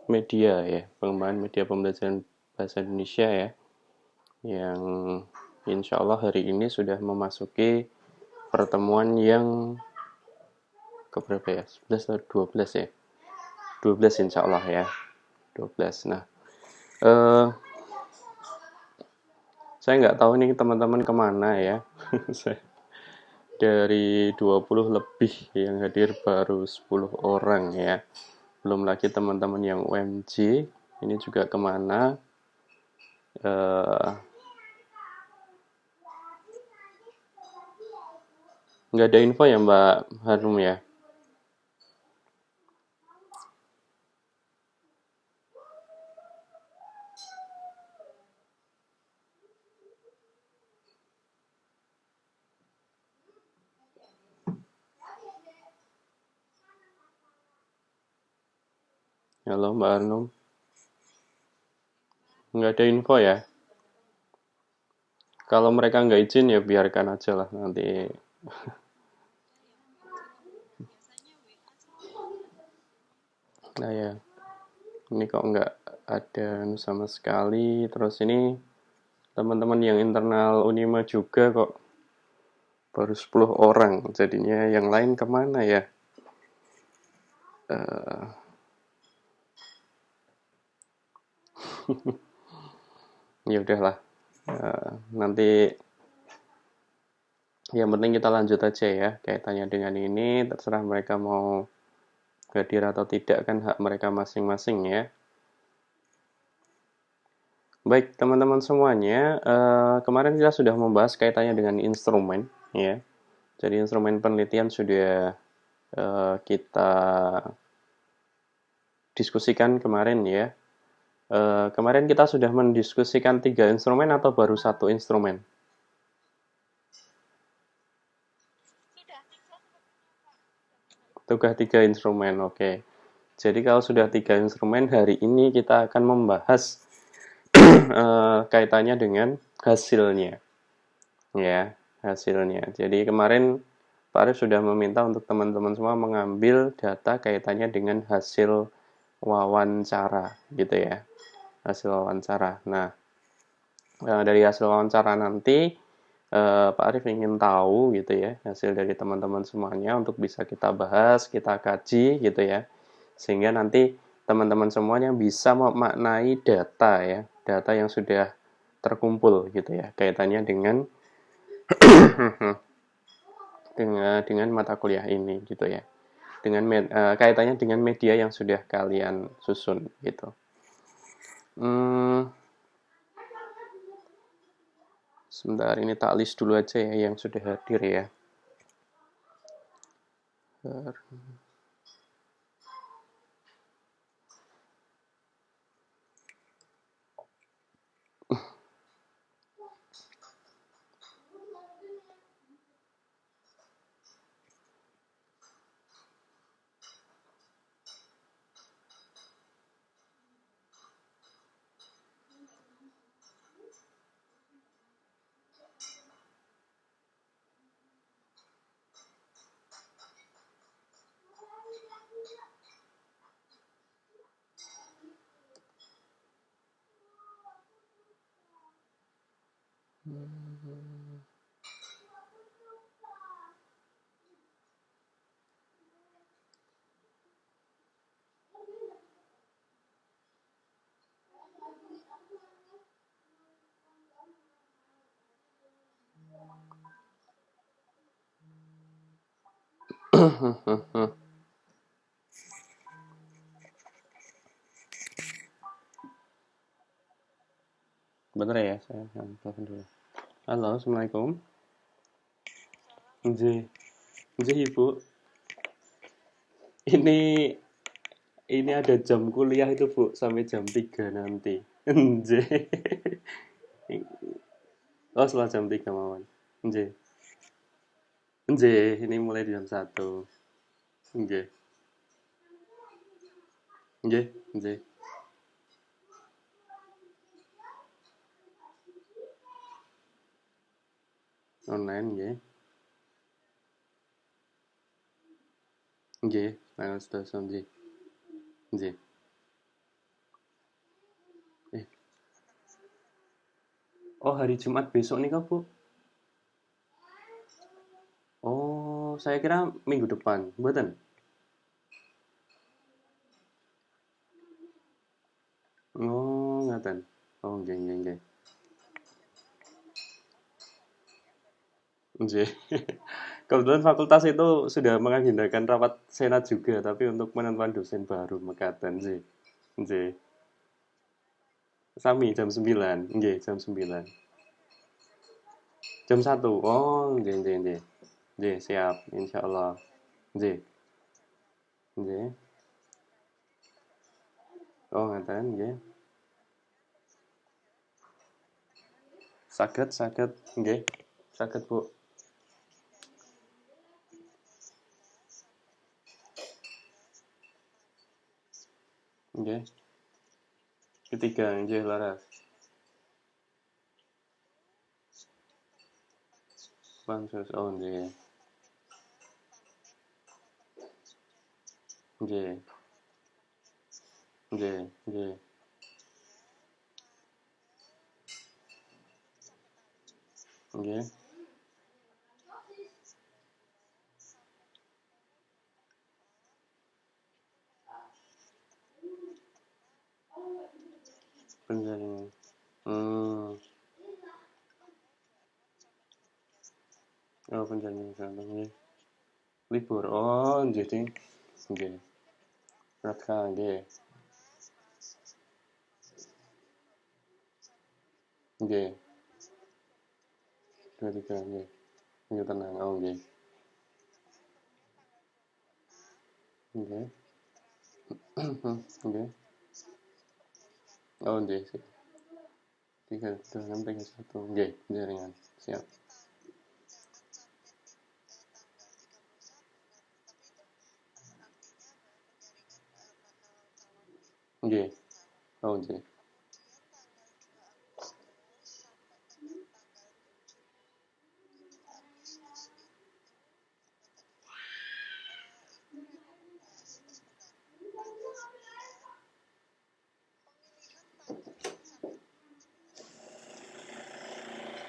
media ya, pengembangan media pembelajaran bahasa Indonesia ya, yang insya Allah hari ini sudah memasuki pertemuan yang keberapa ya? 11 atau 12 ya? 12 insya Allah ya. 12. Nah, eh, saya nggak tahu nih teman-teman kemana ya. Dari 20 lebih yang hadir baru 10 orang ya. Belum lagi teman-teman yang UMJ, ini juga kemana. Eh, nggak ada info ya Mbak Harum ya? Halo Mbak Harum, nggak ada info ya? Kalau mereka nggak izin ya biarkan aja lah nanti. Nah ya, ini kok nggak ada sama sekali. Terus ini teman-teman yang internal Unima juga kok baru 10 orang. Jadinya yang lain kemana ya? Uh, ya udahlah. Nanti yang penting kita lanjut aja ya kaitannya dengan ini. Terserah mereka mau hadir atau tidak, kan hak mereka masing-masing ya. Baik teman-teman semuanya, kemarin kita sudah membahas kaitannya dengan instrumen ya. Jadi instrumen penelitian sudah kita diskusikan kemarin ya. Kemarin kita sudah mendiskusikan 3 instrumen atau baru 1 instrumen? Sudah 3 instrumen, oke. Jadi kalau sudah 3 instrumen, hari ini kita akan membahas kaitannya dengan hasilnya. Ya, hasilnya. Jadi kemarin Pak Arif sudah meminta untuk teman-teman semua mengambil data kaitannya dengan hasil wawancara, gitu ya. Hasil wawancara. Nah, dari hasil wawancara nanti Pak Arif ingin tahu gitu ya hasil dari teman-teman semuanya untuk bisa kita bahas, kita kaji gitu ya, sehingga nanti teman-teman semuanya bisa memaknai data ya, data yang sudah terkumpul gitu ya, kaitannya dengan dengan mata kuliah ini gitu ya, dengan kaitannya dengan media yang sudah kalian susun gitu. Sebentar, ini tak list dulu aja ya yang sudah hadir ya. Bener ya, saya telepon dulu. Halo, Assalamualaikum. Nji, Nji Ibu. Ini ada jam kuliah itu, Bu, sampai jam 3 nanti. Nji. Oh, setelah jam 3 Mawan. Nji. Nji, ini mulai jam 1. Nji. Nji, Nji. Online nggih. Nggih, tanggal 11 nggih. Nggih. Oh, hari Jumat besok nih, Kak, Bu? Oh, saya kira minggu depan. Mboten? Oh, ngaten. Oh, nggih nggih nggih. Nggih. Kebetulan fakultas itu sudah mengagendakan rapat senat juga, tapi untuk penentuan dosen baru mekaten sih. Nggih. Sami jam 9. Nggih, jam 9. Jam 1. Oh, nggih nggih nggih. Nggih, siap insyaallah. Nggih. Nggih. Oh, ngaten nggih. Saged saged nggih. Saged, Bu. Nggih. Ketiga nggih laras. Pansus. Oh, nggih. Nggih. Nggih, nggih. Nggih. Penjaringan. Hmm. Oh, penjaringan santai nggih. Libur. Oh, nggih ding. Nggih. Pratka nggih. Nggih. 2, 3 nggih. Nggih tenang. Oh, nggih. Nggih. Nggih. Oh, nggih. 3, 2, 6, 3, 1. Nggih, jaringan. Siap. Nggih. Oh, nggih.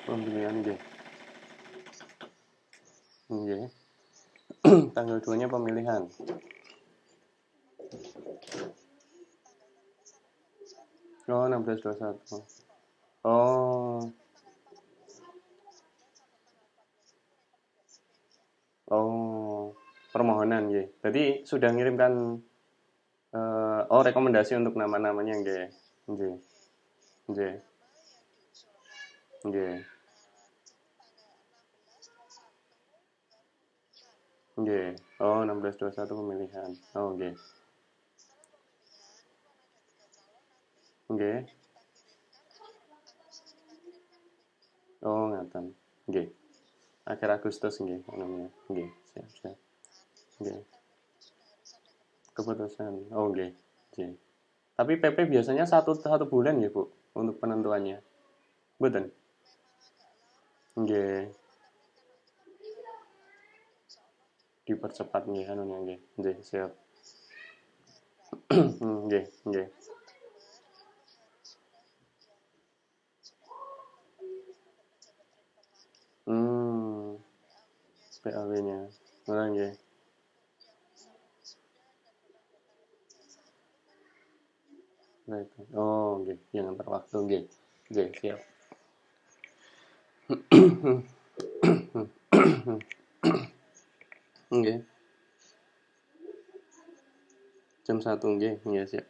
Pemilihan nggih. Nggih. Tanggal 2-nya pemilihan. Oh, 16, 21. Oh. Oh. Permohonan nggih. Berarti sudah ngirimkan oh, rekomendasi untuk nama-namanya nggih. Nggih. Nggih. Nggih. Nggih. Oh, 16, 21 pemilihan. Oh, nggih. Nggih. Oh, ngaten. Nggih. Akhir Agustus nggih namanya. Nggih, siap siap. Nggih. Keputusan. Oh, nggih. Nggih. Tapi PP biasanya satu bulan ya, Bu, untuk penentuannya. Mboten? Nggih. Dipercepat nggih anunya nggih. Nggih, siap. Nggih, nggih. Hmm, PAW-nya. Nah, nggih. Nah, itu. Oh, nggih. Yang antar waktu nggih. Nggih, siap. Nggih. Jam 1 nggih. Nggih, siap.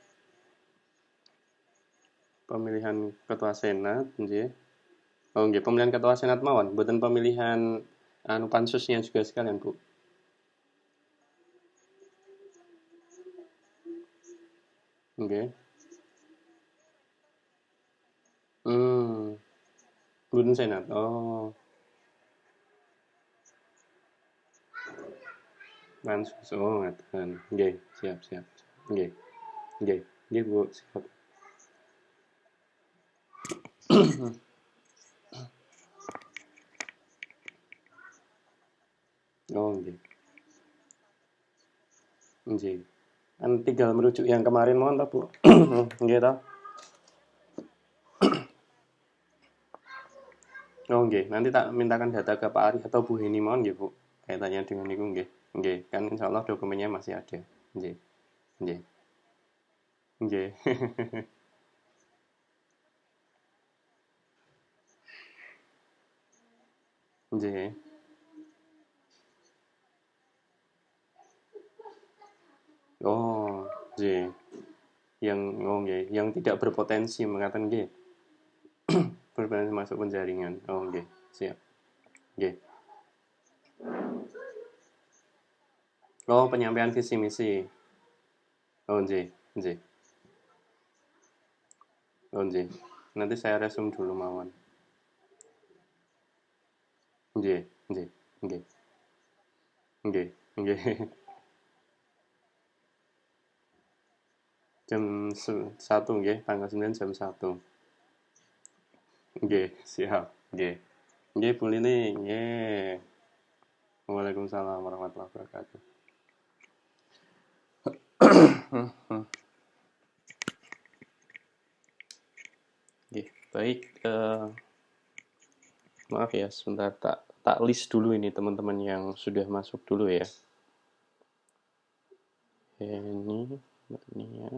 Pemilihan ketua senat nggih. Oh, nggih, pemilihan ketua senat mawon, mboten pemilihan anu pansusnya juga sekalian, Bu. Nggih. Hmm, mboten senat. Oh, pansus. Oh, ngaten. Nggih, siap siap. Nggih. Nggih. Nggih, Bu, siap. Oh, nggih. Nggih. Kan tinggal merujuk yang kemarin mohon toh, Bu. Nggih toh? Oh nggih, nanti tak mintakan data ke Pak Arif atau Bu Heni mawon nggih, Bu. Kaitannya dengan niku nggih. Nggih, kan insyaallah dokumennya masih ada. Nggih, nggih, nggih. Nggih. Oh, nggih. Yang oh nggih, yang tidak berpotensi mengatakan nggih, berpotensi masuk penjaringan. Oh nggih, siap. Nggih. Oh, penyampaian visi misi. Oh nggih, nggih. Oh nggih. Nanti saya resume dulu mawon. Nggih, nggih, nggih, nggih, nggih. Jam 1 nggih, tanggal 9 jam 1. Nggih, siap. Nggih. Nggih, Bu Lili. Nggih. Waalaikumsalam warahmatullahi wabarakatuh. Nggih, baik. Maaf ya, sebentar tak list dulu ini teman-teman yang sudah masuk dulu ya. Ini, Mbak Nia.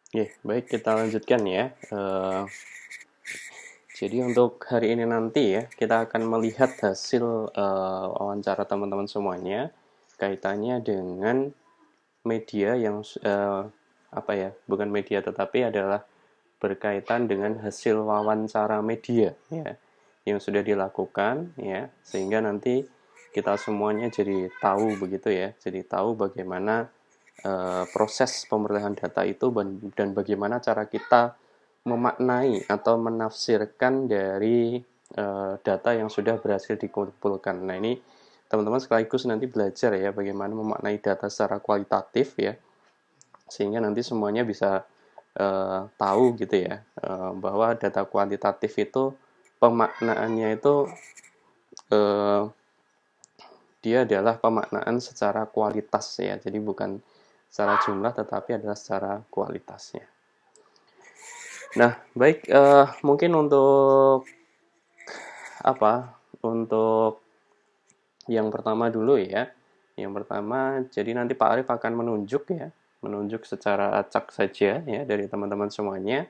Oke, baik kita lanjutkan ya. Jadi untuk hari ini nanti ya, kita akan melihat hasil wawancara teman-teman semuanya kaitannya dengan media yang apa ya, bukan media tetapi adalah berkaitan dengan hasil wawancara media ya yang sudah dilakukan ya, sehingga nanti kita semuanya jadi tahu begitu ya, jadi tahu bagaimana proses pemrolehan data itu dan bagaimana cara kita memaknai atau menafsirkan dari data yang sudah berhasil dikumpulkan. Nah, ini teman-teman sekaligus nanti belajar ya bagaimana memaknai data secara kualitatif ya, sehingga nanti semuanya bisa tahu gitu ya, bahwa data kuantitatif itu pemaknaannya itu eh, dia adalah pemaknaan secara kualitas ya, jadi bukan secara jumlah tetapi adalah secara kualitasnya. Nah, baik, mungkin untuk apa? Untuk yang pertama dulu ya. Yang pertama, jadi nanti Pak Arief akan menunjuk ya, menunjuk secara acak saja ya dari teman-teman semuanya.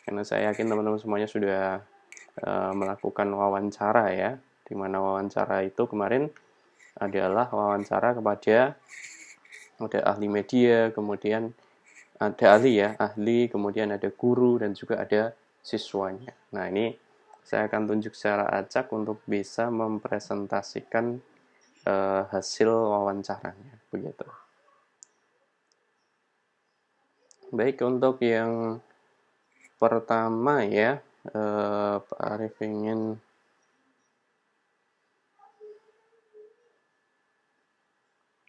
Karena saya yakin teman-teman semuanya sudah melakukan wawancara ya, di mana wawancara itu kemarin adalah wawancara kepada ada ahli media, kemudian ada ahli ya, ahli, kemudian ada guru dan juga ada siswanya. Nah, ini saya akan tunjuk secara acak untuk bisa mempresentasikan hasil wawancaranya, begitu. Baik, untuk yang pertama ya, Pak Arief ingin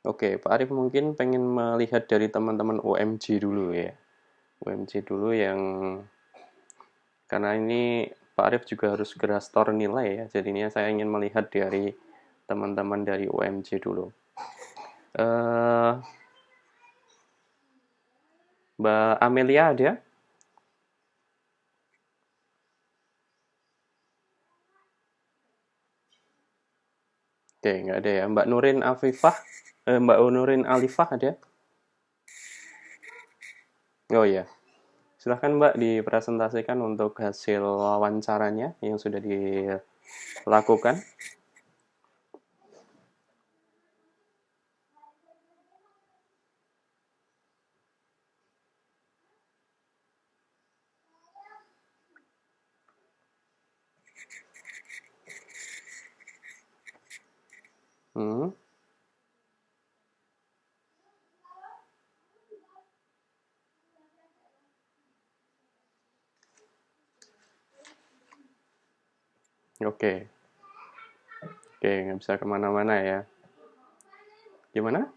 Oke, Pak Arief mungkin pengen melihat dari teman-teman UMJ dulu ya. UMJ dulu yang karena ini Pak Arief juga harus segera store nilai ya. Jadinya saya ingin melihat dari teman-teman dari UMJ dulu. Eh, Mbak Amelia ada? Oke, nggak ada ya. Mbak Nurin Afifah, Mbak Nurin Alifah ada? Oh iya. Silahkan Mbak dipresentasikan untuk hasil wawancaranya yang sudah dilakukan. Hmm. Oke. Oke, nggak bisa kemana-mana ya. Gimana?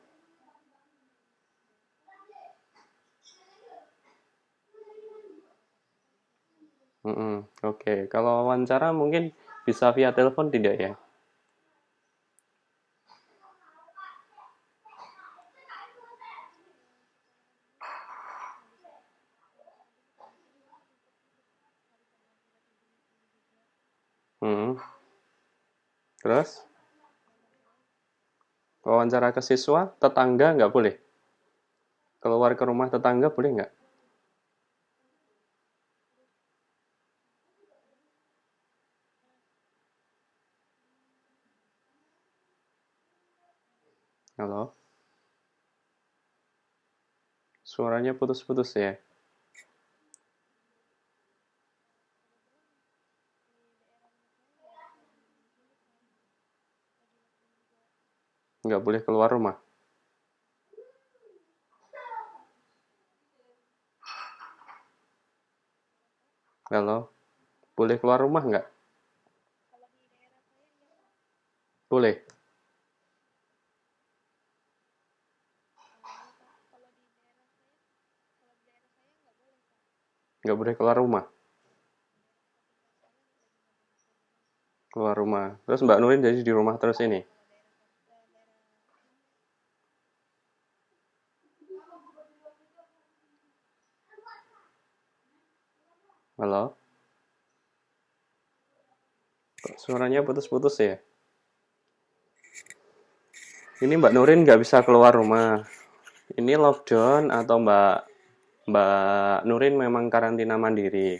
Oke, kalau wawancara mungkin bisa via telepon tidak ya? Hmm. Terus wawancara ke siswa, tetangga nggak boleh? Keluar ke rumah tetangga boleh nggak? Halo? Suaranya putus-putus ya? Nggak boleh keluar rumah? Halo? Boleh keluar rumah nggak? Boleh. Nggak boleh keluar rumah? Keluar rumah. Terus Mbak Nurin jadi di rumah terus ini? Halo? Kok suaranya putus-putus ya? Ini Mbak Nurin nggak bisa keluar rumah. Ini lockdown atau Mbak Nurin memang karantina mandiri?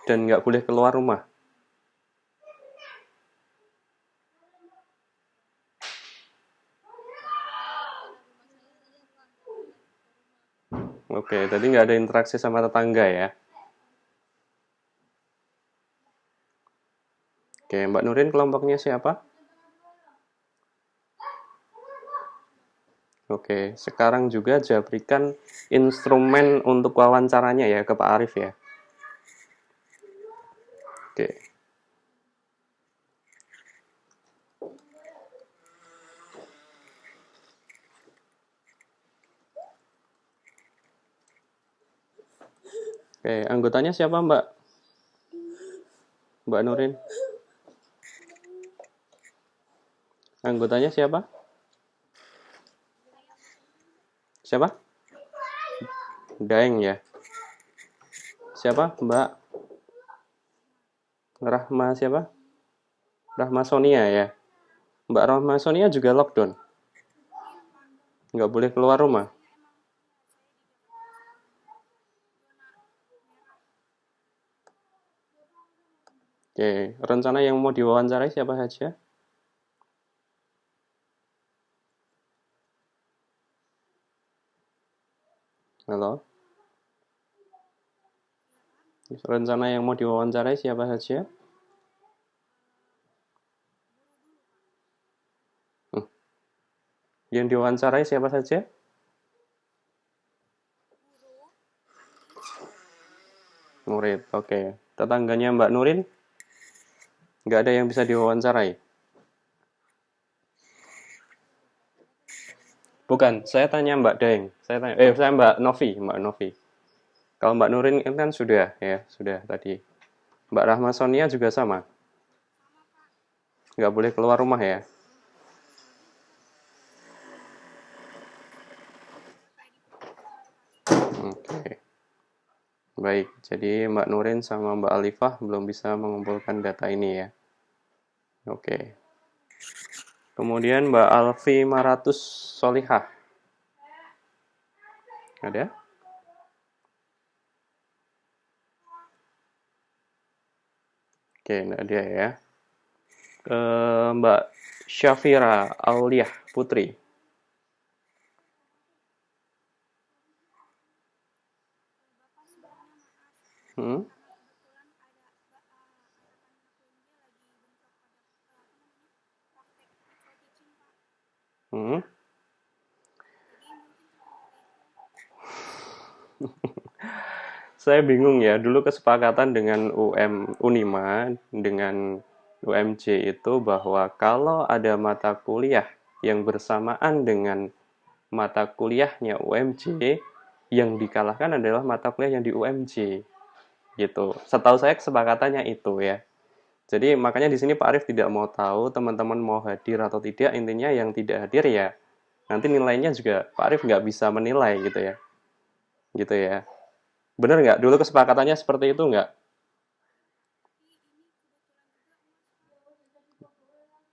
Dan nggak boleh keluar rumah? Oke, tadi nggak ada interaksi sama tetangga ya? Oke, Mbak Nurin kelompoknya siapa? Oke, sekarang juga berikan instrumen untuk wawancaranya ya ke Pak Arif ya. Oke. Oke, anggotanya siapa Mbak? Mbak Nurin? Anggotanya siapa? Siapa? Daeng ya. Siapa? Mbak Rahma siapa? Rahma Sonia ya. Mbak Rahma Sonia juga lockdown. Nggak boleh keluar rumah. Oke, rencana yang mau diwawancarai siapa saja? Halo? Rencana yang mau diwawancarai siapa saja? Hmm. Yang diwawancarai siapa saja? Murid, oke. Tetangganya Mbak Nurin? Nggak ada yang bisa diwawancarai? Bukan, saya tanya Mbak Daeng. Saya Mbak Novi, Mbak Novi. Kalau Mbak Nurin kan sudah ya, sudah tadi. Mbak Rahma Sonia juga sama. Nggak boleh keluar rumah ya. Oke. Baik, jadi Mbak Nurin sama Mbak Alifah belum bisa mengumpulkan data ini ya. Oke. Kemudian Mbak Alfi Maratus Solihah. Ada? Oke, enggak ada ya. Mbak Syafira Auliah Putri. Hmm? Hmm? Saya bingung ya, dulu kesepakatan dengan Unima, dengan UMJ itu bahwa kalau ada mata kuliah yang bersamaan dengan mata kuliahnya UMJ, yang dikalahkan adalah mata kuliah yang di UMJ. Gitu. Setahu saya kesepakatannya itu ya. Jadi makanya di sini Pak Arief tidak mau tahu teman-teman mau hadir atau tidak, intinya yang tidak hadir ya nanti nilainya juga Pak Arief nggak bisa menilai gitu ya. Gitu ya. Bener nggak? Dulu kesepakatannya seperti itu nggak?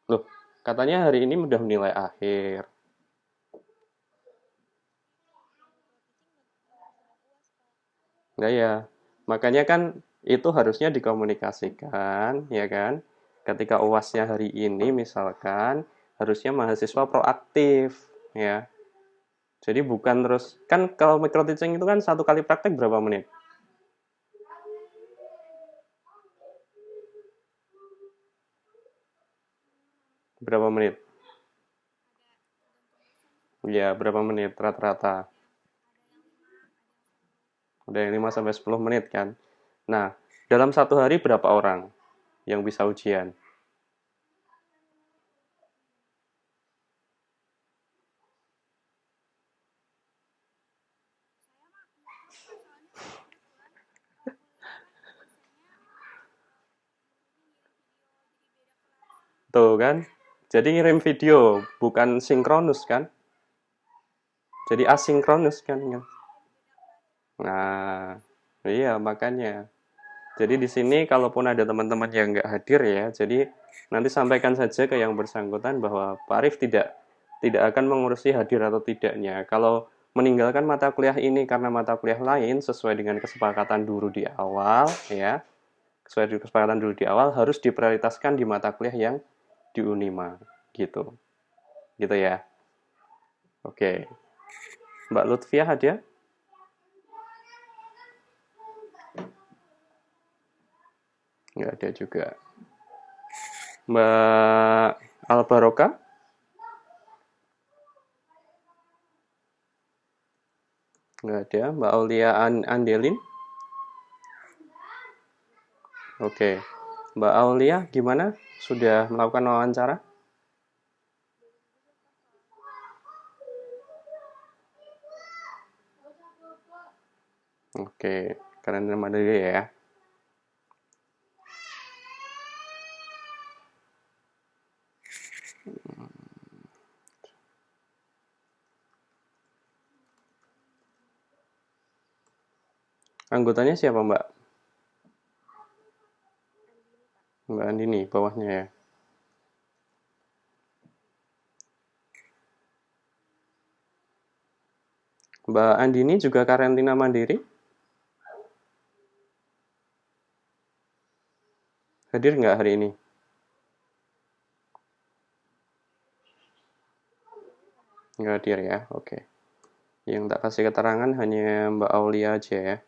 Loh, katanya hari ini udah menilai akhir. Enggak ya. Makanya kan itu harusnya dikomunikasikan, ya kan? Ketika UASnya hari ini misalkan, harusnya mahasiswa proaktif, ya. Jadi bukan terus, kan kalau micro teaching itu kan satu kali praktek berapa menit? Berapa menit? Ya, berapa menit rata-rata? Udah yang 5 sampai 10 menit kan? Nah, dalam satu hari berapa orang yang bisa ujian? Tuh kan? Jadi ngirim video, bukan sinkronus kan? Jadi asinkronus kan? Nah, iya makanya. Jadi di sini kalaupun ada teman-teman yang nggak hadir ya, jadi nanti sampaikan saja ke yang bersangkutan bahwa Pak Arif tidak akan mengurusi hadir atau tidaknya. Kalau meninggalkan mata kuliah ini karena mata kuliah lain sesuai dengan kesepakatan dulu di awal, ya, sesuai dengan kesepakatan dulu di awal harus diprioritaskan di mata kuliah yang di Unima, gitu, gitu ya. Oke, Mbak Lutfiah ada? Nggak ada juga. Mbak Albaroka? Nggak ada. Mbak Aulia Andelin? Oke. Mbak Aulia, gimana? Sudah melakukan wawancara? Oke. Karantina mandiri ya. Anggotanya siapa, Mbak? Mbak Andini, bawahnya ya. Mbak Andini juga karantina mandiri? Hadir nggak hari ini? Nggak hadir ya, oke. Yang tak kasih keterangan hanya Mbak Aulia aja ya.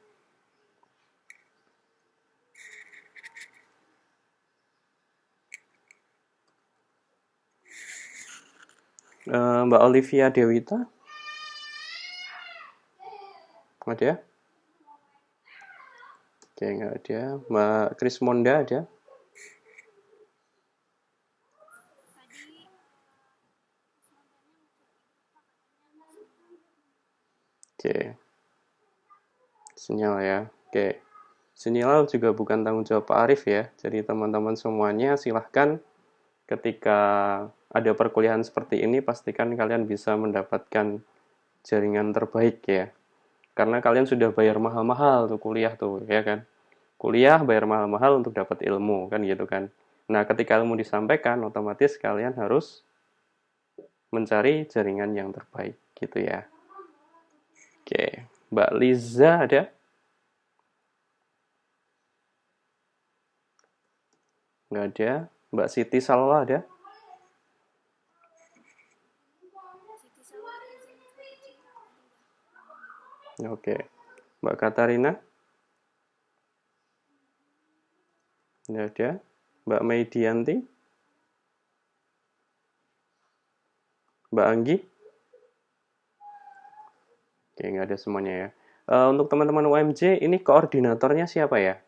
Mbak Olivia Dewita? Ada? Oke, nggak ada. Mbak Krismonda ada? Oke, sinyal ya. Oke, sinyal juga bukan tanggung jawab Pak Arif ya. Jadi teman-teman semuanya silahkan ketika ada perkuliahan seperti ini, pastikan kalian bisa mendapatkan jaringan terbaik ya. Karena kalian sudah bayar mahal-mahal tuh kuliah tuh, ya kan? Kuliah bayar mahal-mahal untuk dapat ilmu, kan gitu kan. Nah, ketika ilmu disampaikan, otomatis kalian harus mencari jaringan yang terbaik, gitu ya. Oke, Mbak Liza ada? Nggak ada. Mbak Siti Salwa ada? Oke. Mbak Katarina? Nggak ada. Mbak Meidianti? Mbak Anggi? Oke, nggak ada semuanya ya. Untuk teman-teman UMJ, ini koordinatornya siapa ya?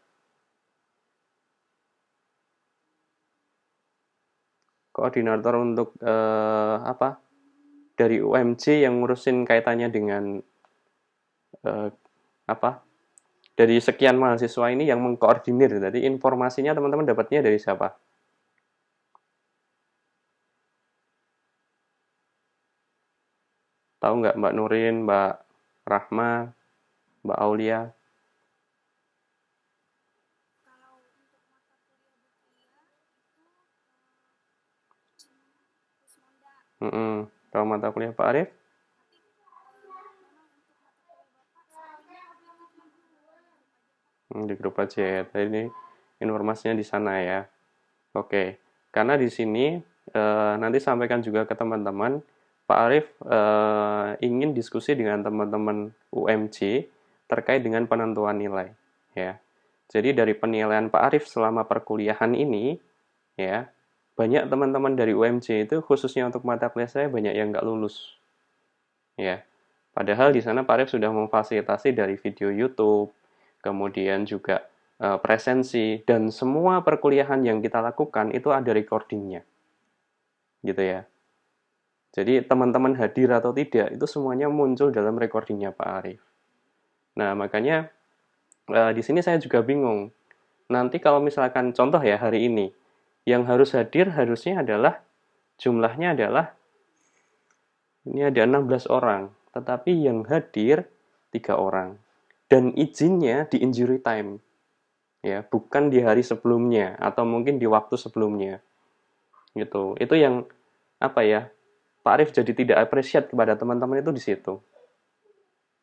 Koordinator untuk apa? Dari UMJ yang ngurusin kaitannya dengan eh, apa? Dari sekian mahasiswa ini yang mengkoordinir. Jadi informasinya teman-teman dapatnya dari siapa? Tahu nggak Mbak Nurin, Mbak Rahma, Mbak Aulia? Tahu mata kuliah Pak Arif? Di grup aja ya. Tadi ini informasinya di sana ya. Oke, karena di sini nanti sampaikan juga ke teman-teman, Pak Arif ingin diskusi dengan teman-teman UMJ terkait dengan penentuan nilai, ya. Jadi dari penilaian Pak Arif selama perkuliahan ini, ya, banyak teman-teman dari UMJ itu khususnya untuk mata kuliah saya banyak yang nggak lulus, ya. Padahal di sana Pak Arif sudah memfasilitasi dari video YouTube, kemudian juga presensi, dan semua perkuliahan yang kita lakukan itu ada recordingnya, gitu ya. Jadi teman-teman hadir atau tidak itu semuanya muncul dalam recordingnya Pak Arif. Nah makanya di sini saya juga bingung. Nanti kalau misalkan contoh ya hari ini, yang harus hadir harusnya adalah jumlahnya adalah ini ada 16 orang, tetapi yang hadir 3 orang. Dan izinnya di injury time, ya, bukan di hari sebelumnya atau mungkin di waktu sebelumnya. Gitu. Itu yang apa ya? Pak Arif jadi tidak appreciate kepada teman-teman itu di situ.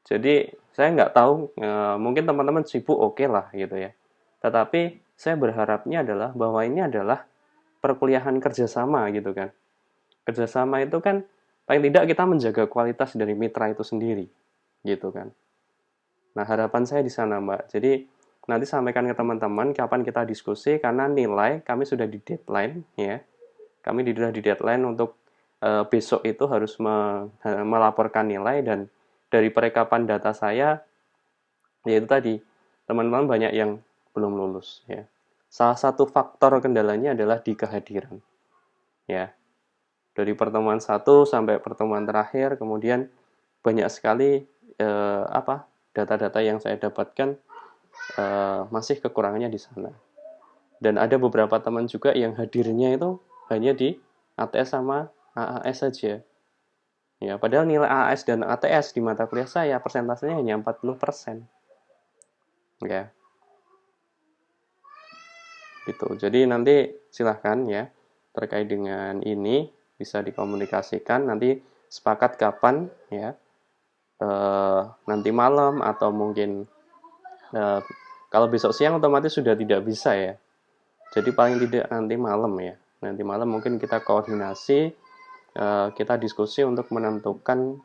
Jadi saya nggak tahu, mungkin teman-teman sibuk oke lah gitu ya. Tetapi saya berharapnya adalah bahwa ini adalah perkuliahan kerjasama gitu kan. Kerjasama itu kan paling tidak kita menjaga kualitas dari mitra itu sendiri gitu kan. Nah harapan saya di sana Mbak. Jadi nanti sampaikan ke teman-teman kapan kita diskusi karena nilai kami sudah di deadline ya. Kami sudah di deadline untuk besok itu harus melaporkan nilai dan dari perekapan data saya yaitu tadi teman-teman banyak yang belum lulus ya. Salah satu faktor kendalanya adalah di kehadiran ya. Dari pertemuan satu sampai pertemuan terakhir kemudian banyak sekali data-data yang saya dapatkan masih kekurangannya di sana. Dan ada beberapa teman juga yang hadirnya itu hanya di ATS sama AAS saja. Ya, padahal nilai AAS dan ATS di mata kuliah saya persentasenya hanya 40%. Ya, gitu. Jadi nanti silahkan ya terkait dengan ini bisa dikomunikasikan nanti sepakat kapan ya nanti malam atau mungkin eh, kalau besok siang otomatis sudah tidak bisa ya. Jadi paling tidak nanti malam ya. Nanti malam mungkin kita koordinasi, kita diskusi untuk menentukan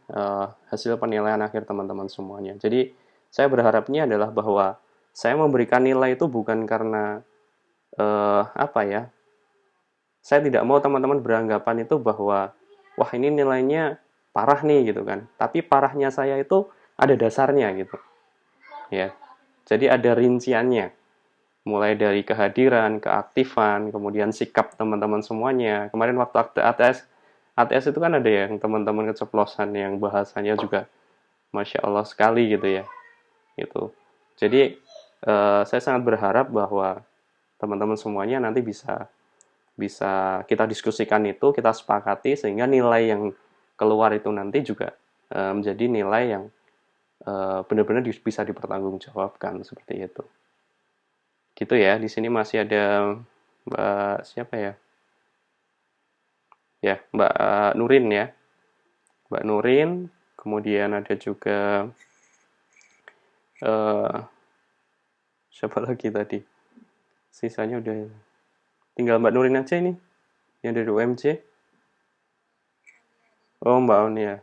hasil penilaian akhir teman-teman semuanya. Jadi saya berharapnya adalah bahwa saya memberikan nilai itu bukan karena apa ya? Saya tidak mau teman-teman beranggapan itu bahwa wah ini nilainya parah nih gitu kan. Tapi parahnya saya itu ada dasarnya gitu. Ya. Jadi ada rinciannya mulai dari kehadiran, keaktifan, kemudian sikap teman-teman semuanya. Kemarin waktu ATS itu kan ada yang teman-teman keceplosan yang bahasanya juga Masya Allah sekali gitu ya. Gitu. Jadi saya sangat berharap bahwa teman-teman semuanya nanti bisa bisa kita diskusikan itu, kita sepakati sehingga nilai yang keluar itu nanti juga menjadi nilai yang benar-benar bisa dipertanggungjawabkan seperti itu. Gitu ya. Di sini masih ada Mbak siapa ya? Ya, Mbak Nurin ya. Mbak Nurin, kemudian ada juga eh siapa lagi tadi? Sisanya udah tinggal Mbak Nurin aja ini yang dari UMJ. Oh, Mbak Aulia.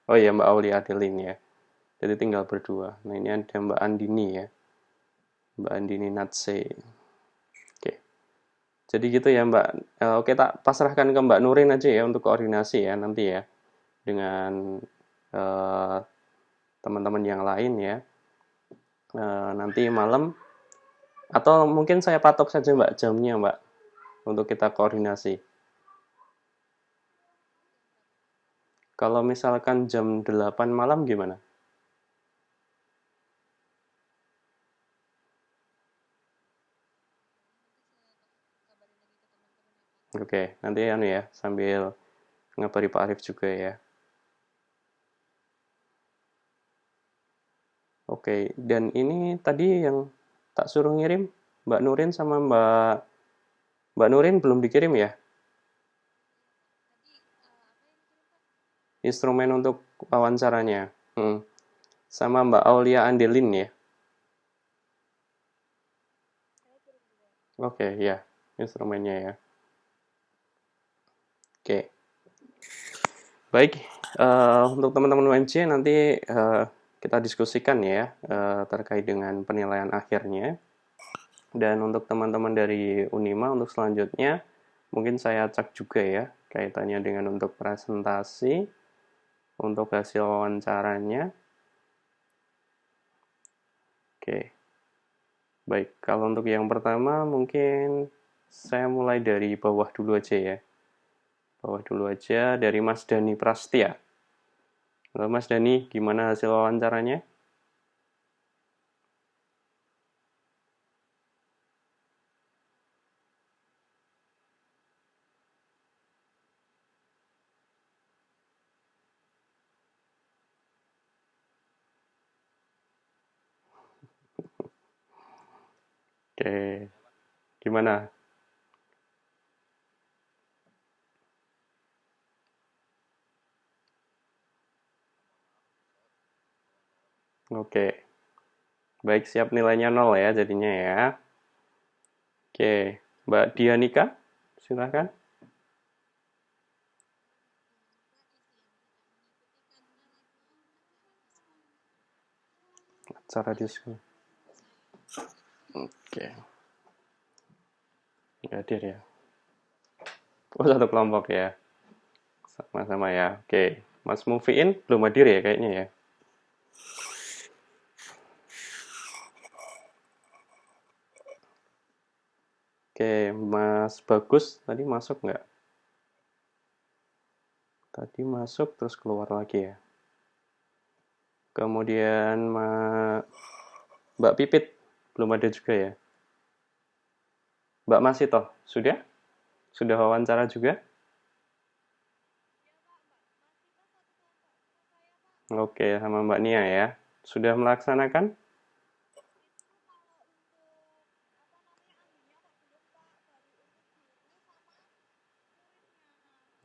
Oh iya, Mbak Aulia Adeline ya. Jadi tinggal berdua. Nah, ini ada Mbak Andini ya. Mbak Andini Natse. Oke. Jadi gitu ya Mbak. Oke, tak pasrahkan ke Mbak Nurin aja ya untuk koordinasi ya nanti ya. dengan teman-teman yang lain ya. Nanti malam, atau mungkin saya patok saja Mbak jamnya Mbak, untuk kita koordinasi. Kalau misalkan jam 8 malam gimana? Oke, nanti anu ya, sambil ngabari Pak Arif juga ya. Oke, dan ini tadi yang tak suruh ngirim, Mbak Nurin sama Mbak Nurin belum dikirim ya? Instrumen untuk wawancaranya. Sama Mbak Aulia Andelin ya. Oke, ya, instrumennya ya. Oke. Baik, untuk teman-teman UNJ nanti kita diskusikan ya terkait dengan penilaian akhirnya. Dan untuk teman-teman dari Unima untuk selanjutnya, mungkin saya cek juga ya kaitannya dengan untuk presentasi, untuk hasil wawancaranya. Oke, baik. Kalau untuk yang pertama mungkin saya mulai dari bawah dulu aja ya. Bawah dulu aja dari Mas Dani Prastia. Halo Mas Dani, gimana hasil wawancaranya? Oke, gimana? Oke, baik, siap nilainya 0 ya jadinya ya. Oke, Mbak Dianika, silakan. Cara diskusi. Oke, nggak hadir ya. Oh, satu kelompok ya. Sama-sama ya. Oke, Mas Mufiin belum hadir ya kayaknya ya. Oke, Mas Bagus tadi masuk nggak? Tadi masuk terus keluar lagi ya. Kemudian Mbak Pipit belum ada juga ya. Mbak Masito sudah? Sudah wawancara juga? Oke, sama Mbak Nia ya. Sudah melaksanakan?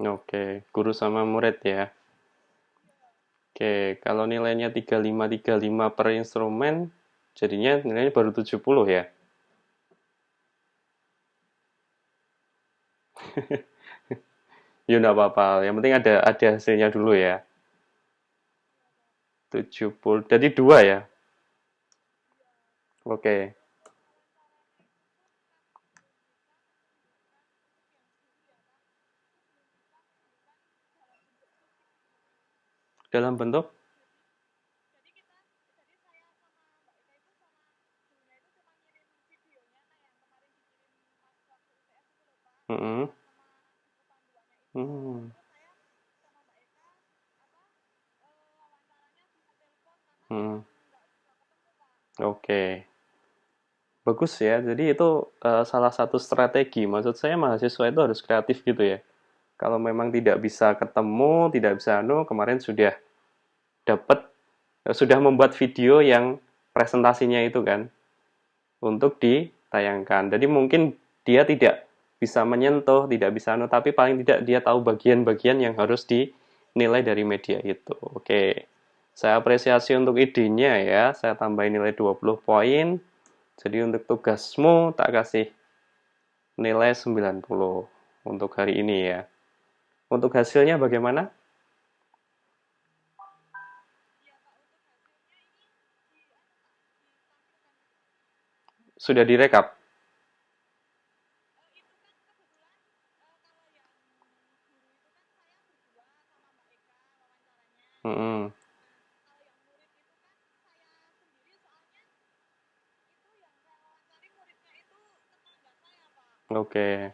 Oke, guru sama murid ya. Oke, kalau nilainya 3535 per instrumen, jadinya nilainya baru 70 ya. Ya enggak apa-apa, yang penting ada hasilnya dulu ya. 70, jadi 2 ya. Oke, dalam bentuk. Mm-mm. Hmm. Hmm. Oke, bagus ya. Jadi itu salah satu strategi. Maksud saya mahasiswa itu harus kreatif gitu ya. Kalau memang tidak bisa ketemu, tidak bisa kemarin sudah dapat, sudah membuat video yang presentasinya itu kan untuk ditayangkan. Jadi mungkin dia tidak bisa menyentuh, tidak bisa tapi paling tidak dia tahu bagian-bagian yang harus dinilai dari media itu. Oke. Saya apresiasi untuk idenya ya. Saya tambahin nilai 20 poin. Jadi untuk tugasmu tak kasih nilai 90 untuk hari ini ya. Untuk hasilnya bagaimana? Sudah direkap? Mm-mm. Oke.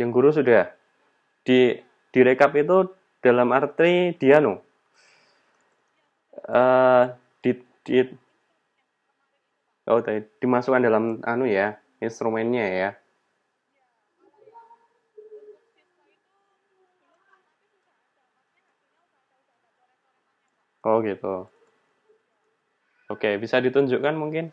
Yang guru sudah di direkap itu dalam arti dia eh di oh tadi dimasukkan dalam anu ya instrumennya ya. Oh gitu. Oke, bisa ditunjukkan mungkin?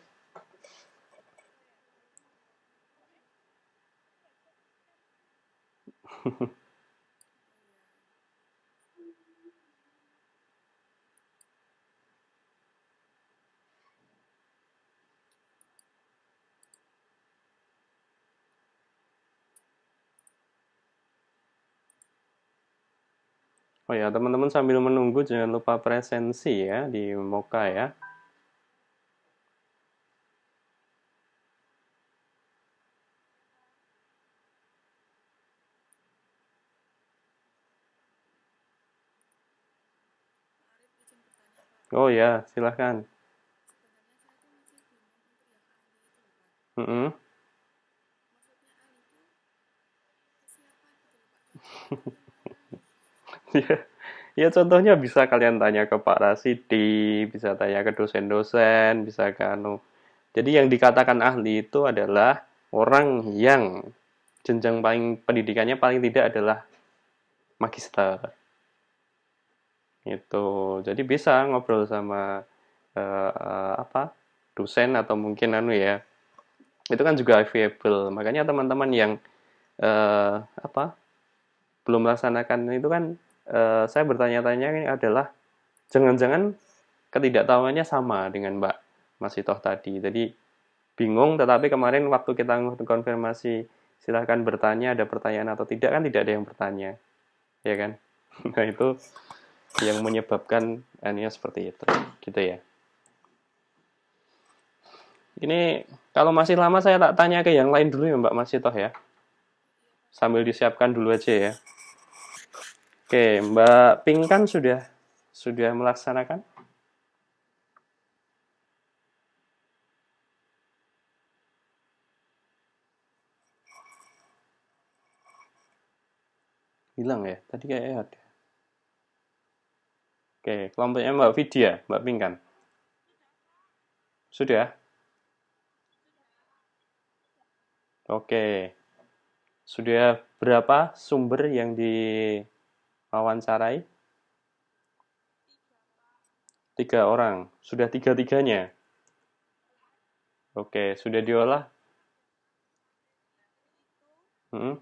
Oh ya, teman-teman sambil menunggu jangan lupa presensi ya di Moka ya. Oh ya, silahkan. Mm-mm. Ya, ya contohnya bisa kalian tanya ke Pak Rasidi, bisa tanya ke dosen-dosen, bisa ke anu. Jadi yang dikatakan ahli itu adalah orang yang jenjang paling pendidikannya paling tidak adalah magister. Itu. Jadi bisa ngobrol sama apa? Dosen atau mungkin anu ya. Itu kan juga available. Makanya teman-teman yang apa? Belum melaksanakan itu kan saya bertanya-tanya ini adalah jangan-jangan ketidaktahuannya sama dengan Mbak Masitoh tadi. Jadi bingung, tetapi kemarin waktu kita konfirmasi silahkan bertanya, ada pertanyaan atau tidak kan tidak ada yang bertanya, ya kan? Nah itu yang menyebabkan aninya seperti itu, gitu ya. Ini kalau masih lama saya tak tanya ke yang lain dulu ya Mbak Masitoh ya, sambil disiapkan dulu aja ya. Oke, Mbak Pink kan sudah melaksanakan? Hilang ya, tadi kayaknya ada. Oke, kelompoknya Mbak Vidya, Mbak Pink kan? Sudah? Oke. Sudah berapa sumber yang diwawancarai? 3 orang. Sudah tiga-tiganya? Oke, sudah diolah? Hmm,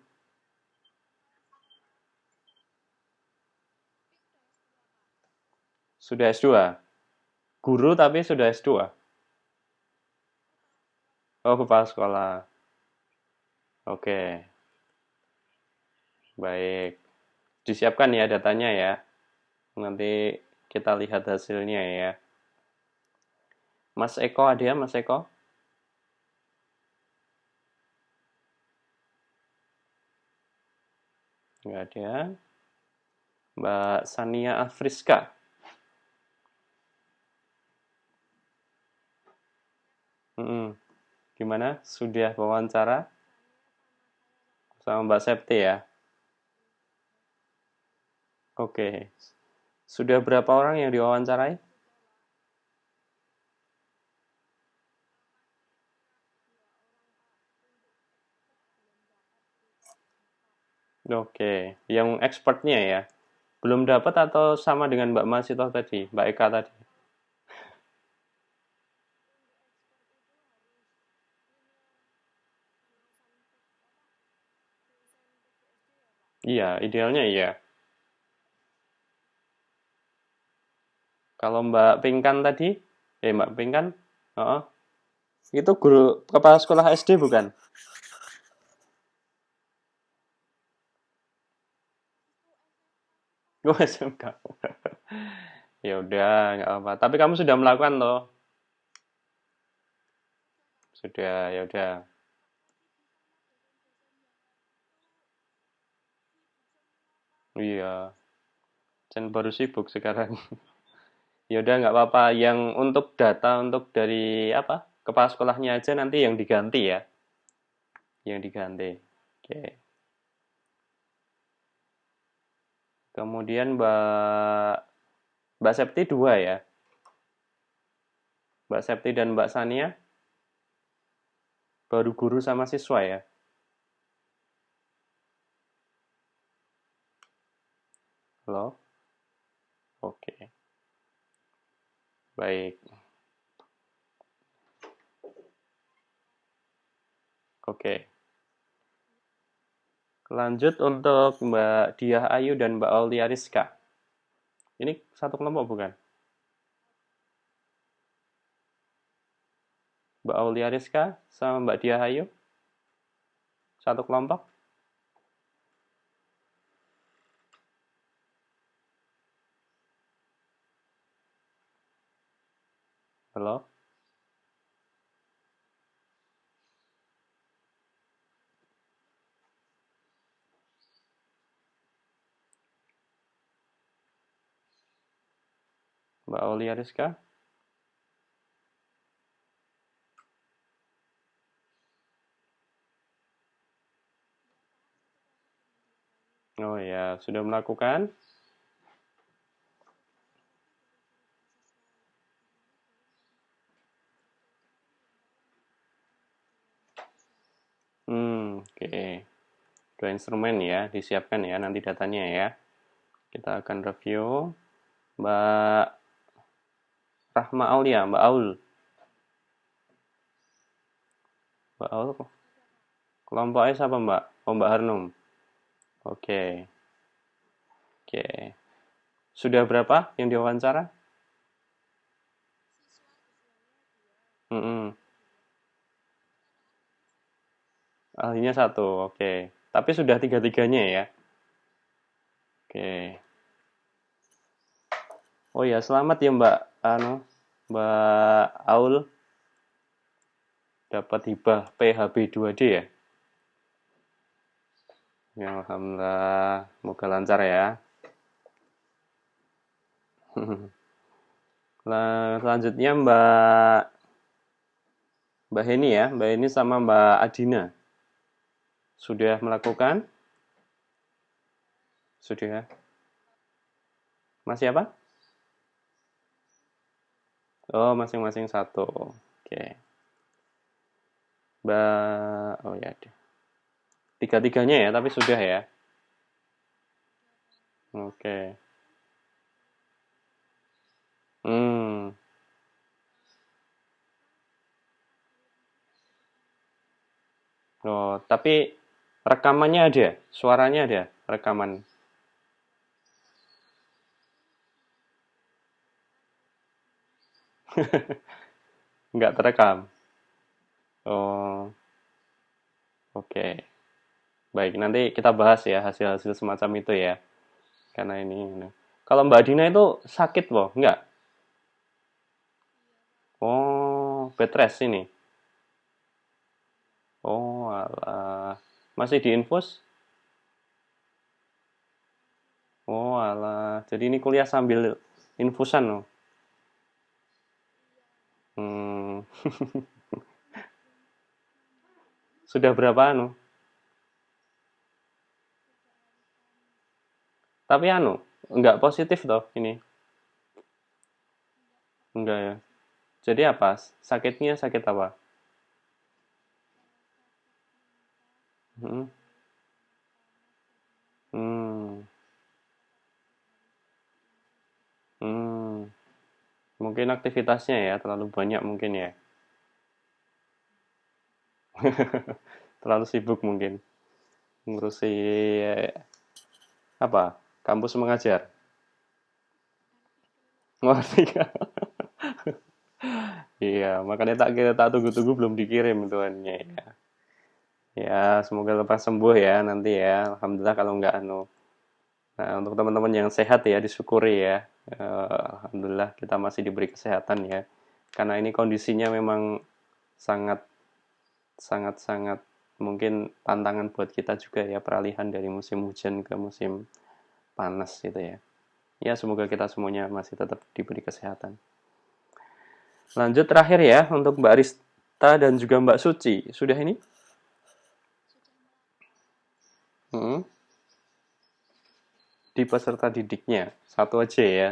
sudah S2? Guru tapi sudah S2? Oh, kepala sekolah. Oke, baik. Disiapkan ya datanya ya. Nanti kita lihat hasilnya ya. Mas Eko ada ya, Mas Eko? Nggak ada. Mbak Sania Afriska. Hmm, gimana? Sudah wawancara sama Mbak Septi ya? Oke. Sudah berapa orang yang diwawancarai? Oke, yang expertnya ya. Belum dapat atau sama dengan Mbak Masito tadi, Mbak Eka tadi? Iya, idealnya iya. Kalau Mbak Pingkan tadi, Mbak Pingkan, oh, itu guru kepala sekolah SD bukan? Gue SMK. Ya udah, nggak apa. Tapi kamu sudah melakukan loh. Sudah, ya udah. Iya, Chen baru sibuk sekarang. Ya udah nggak apa-apa. Yang untuk data untuk dari apa? Kepala sekolahnya aja nanti yang diganti ya, yang diganti. Oke. Kemudian Mbak Septi dua ya, Mbak Septi dan Mbak Sania baru guru sama siswa ya. Halo, oke, baik, oke. Lanjut untuk Mbak Diah Ayu dan Mbak Aulia Rizka. Ini satu kelompok bukan? Mbak Aulia Rizka sama Mbak Diah Ayu satu kelompok? Halo, Mbak Aulia Rizka? Oh ya, sudah melakukan? Oke. Dua instrumen ya, disiapkan ya nanti datanya ya. Kita akan review. Mbak Rahma Aulia, Mbak Aul. Mbak Aul, kelompoknya siapa Mbak? Oh Mbak Harnum. Oke, oke. Sudah berapa yang diwawancara? Mm-mm. Ahlinya satu, oke. Tapi sudah tiga-tiganya ya. Oke. Oh ya, selamat ya Mbak Mbak Aul dapat hibah PHB 2D ya. Ya, alhamdulillah, semoga lancar ya. Selanjutnya Mbak Heni ya, Mbak Heni sama Mbak Adina. Sudah melakukan? Sudah. Masih apa? Oh, masing-masing satu. Oke. Oh ya, tiga-tiganya ya, tapi sudah ya. Oke. Hmm. Oh, tapi rekamannya ada, suaranya ada, rekaman. Nggak terekam. Oh, oke. Baik, nanti kita bahas ya hasil-hasil semacam itu ya. Karena ini. Kalau Mbak Dina itu sakit loh, nggak? Oh, bed rest ini. Oh, alah. Masih diinfus? Oh, alah. Jadi ini kuliah sambil infusan loh. Hmm. Sudah berapa anu? Tapi anu, nggak positif toh ini. Enggak ya. Jadi apa? Sakitnya sakit apa? Hmm. Hmm. Hmm. Mungkin aktivitasnya ya terlalu banyak mungkin ya. Terlalu sibuk mungkin ngurusi apa? Kampus mengajar. Ngerti kan? Iya, makanya tak kira tak tunggu-tunggu belum dikirim tuannya ya. Ya, semoga lepas sembuh ya nanti ya. Alhamdulillah kalau nggak anu. Nah, untuk teman-teman yang sehat ya disyukuri ya. Alhamdulillah kita masih diberi kesehatan ya. Karena ini kondisinya memang sangat sangat sangat mungkin tantangan buat kita juga ya peralihan dari musim hujan ke musim panas gitu ya. Ya, semoga kita semuanya masih tetap diberi kesehatan. Lanjut terakhir ya untuk Mbak Rista dan juga Mbak Suci. Sudah ini? Hmm. Di peserta didiknya satu aja ya.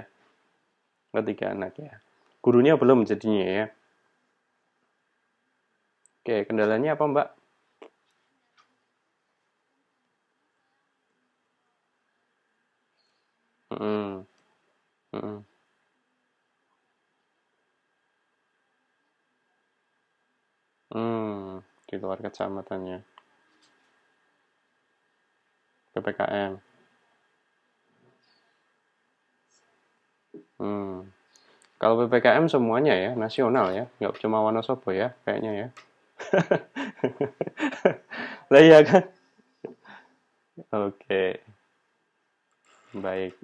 Ketiga anak ya. Gurunya belum jadinya ya. Oke, kendalanya apa Mbak? Hmm. Hmm. Hmm. Di luar kecamatannya. PPKM. Hmm. Kalau PPKM semuanya ya, nasional ya, nggak cuma Wonosobo ya, kayaknya ya. Lah iya kan? Oke, baik.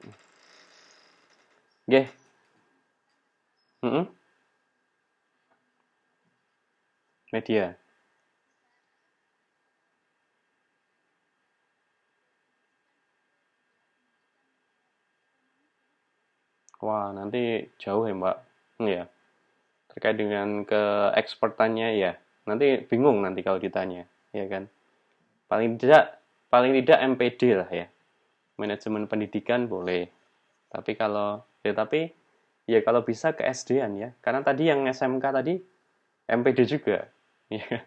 Oke. Mm-mm. Media. Wah, nanti jauh ya Mbak. Iya, terkait dengan keekspertannya ya. Nanti bingung nanti kalau ditanya, ya kan? Paling tidak, paling tidak MPD lah ya. Manajemen pendidikan boleh. Tapi kalau, ya tapi ya kalau bisa ke SD-an ya. Karena tadi yang SMK tadi MPD juga. Ya.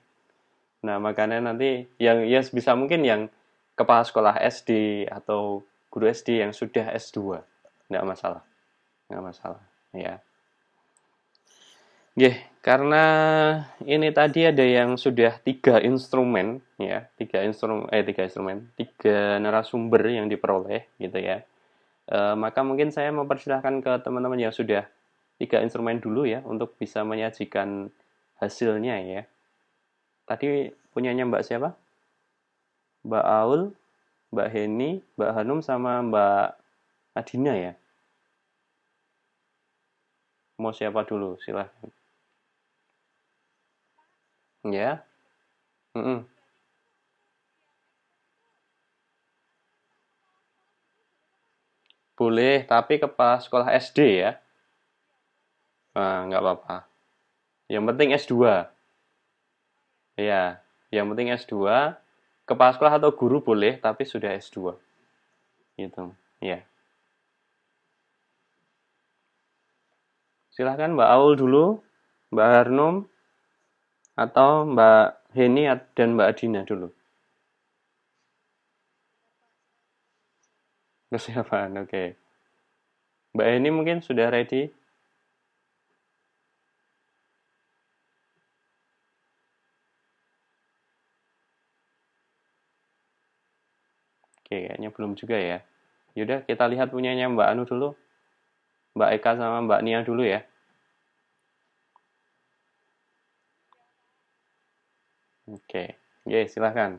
Nah, makanya nanti yang ya bisa mungkin yang kepala sekolah SD atau guru SD yang sudah S2. Nggak masalah, nggak masalah. Ya. Oke, karena ini tadi ada yang sudah tiga instrumen, tiga narasumber yang diperoleh gitu ya. Maka mungkin saya mempersilahkan ke teman-teman yang sudah tiga instrumen dulu ya untuk bisa menyajikan hasilnya ya. Tadi punyanya Mbak siapa? Mbak Aul, Mbak Heni, Mbak Hanum sama Mbak Adina ya. Mau siapa dulu? Silahkan. Ya. Mm-mm. Boleh, tapi kepala sekolah SD ya. Nah, nggak apa-apa. Yang penting S2. Ya, yang penting S2. Kepala sekolah atau guru boleh, tapi sudah S2. Gitu. Ya. Silahkan Mbak Aul dulu, Mbak Harnum, atau Mbak Heni dan Mbak Adina dulu. Kesiapan, oke. Mbak Heni mungkin sudah ready? Oke, kayaknya belum juga ya. Yaudah, kita lihat punyanya Mbak Anu dulu. Mbak Eka sama Mbak Nia dulu ya. Oke, oke silahkan.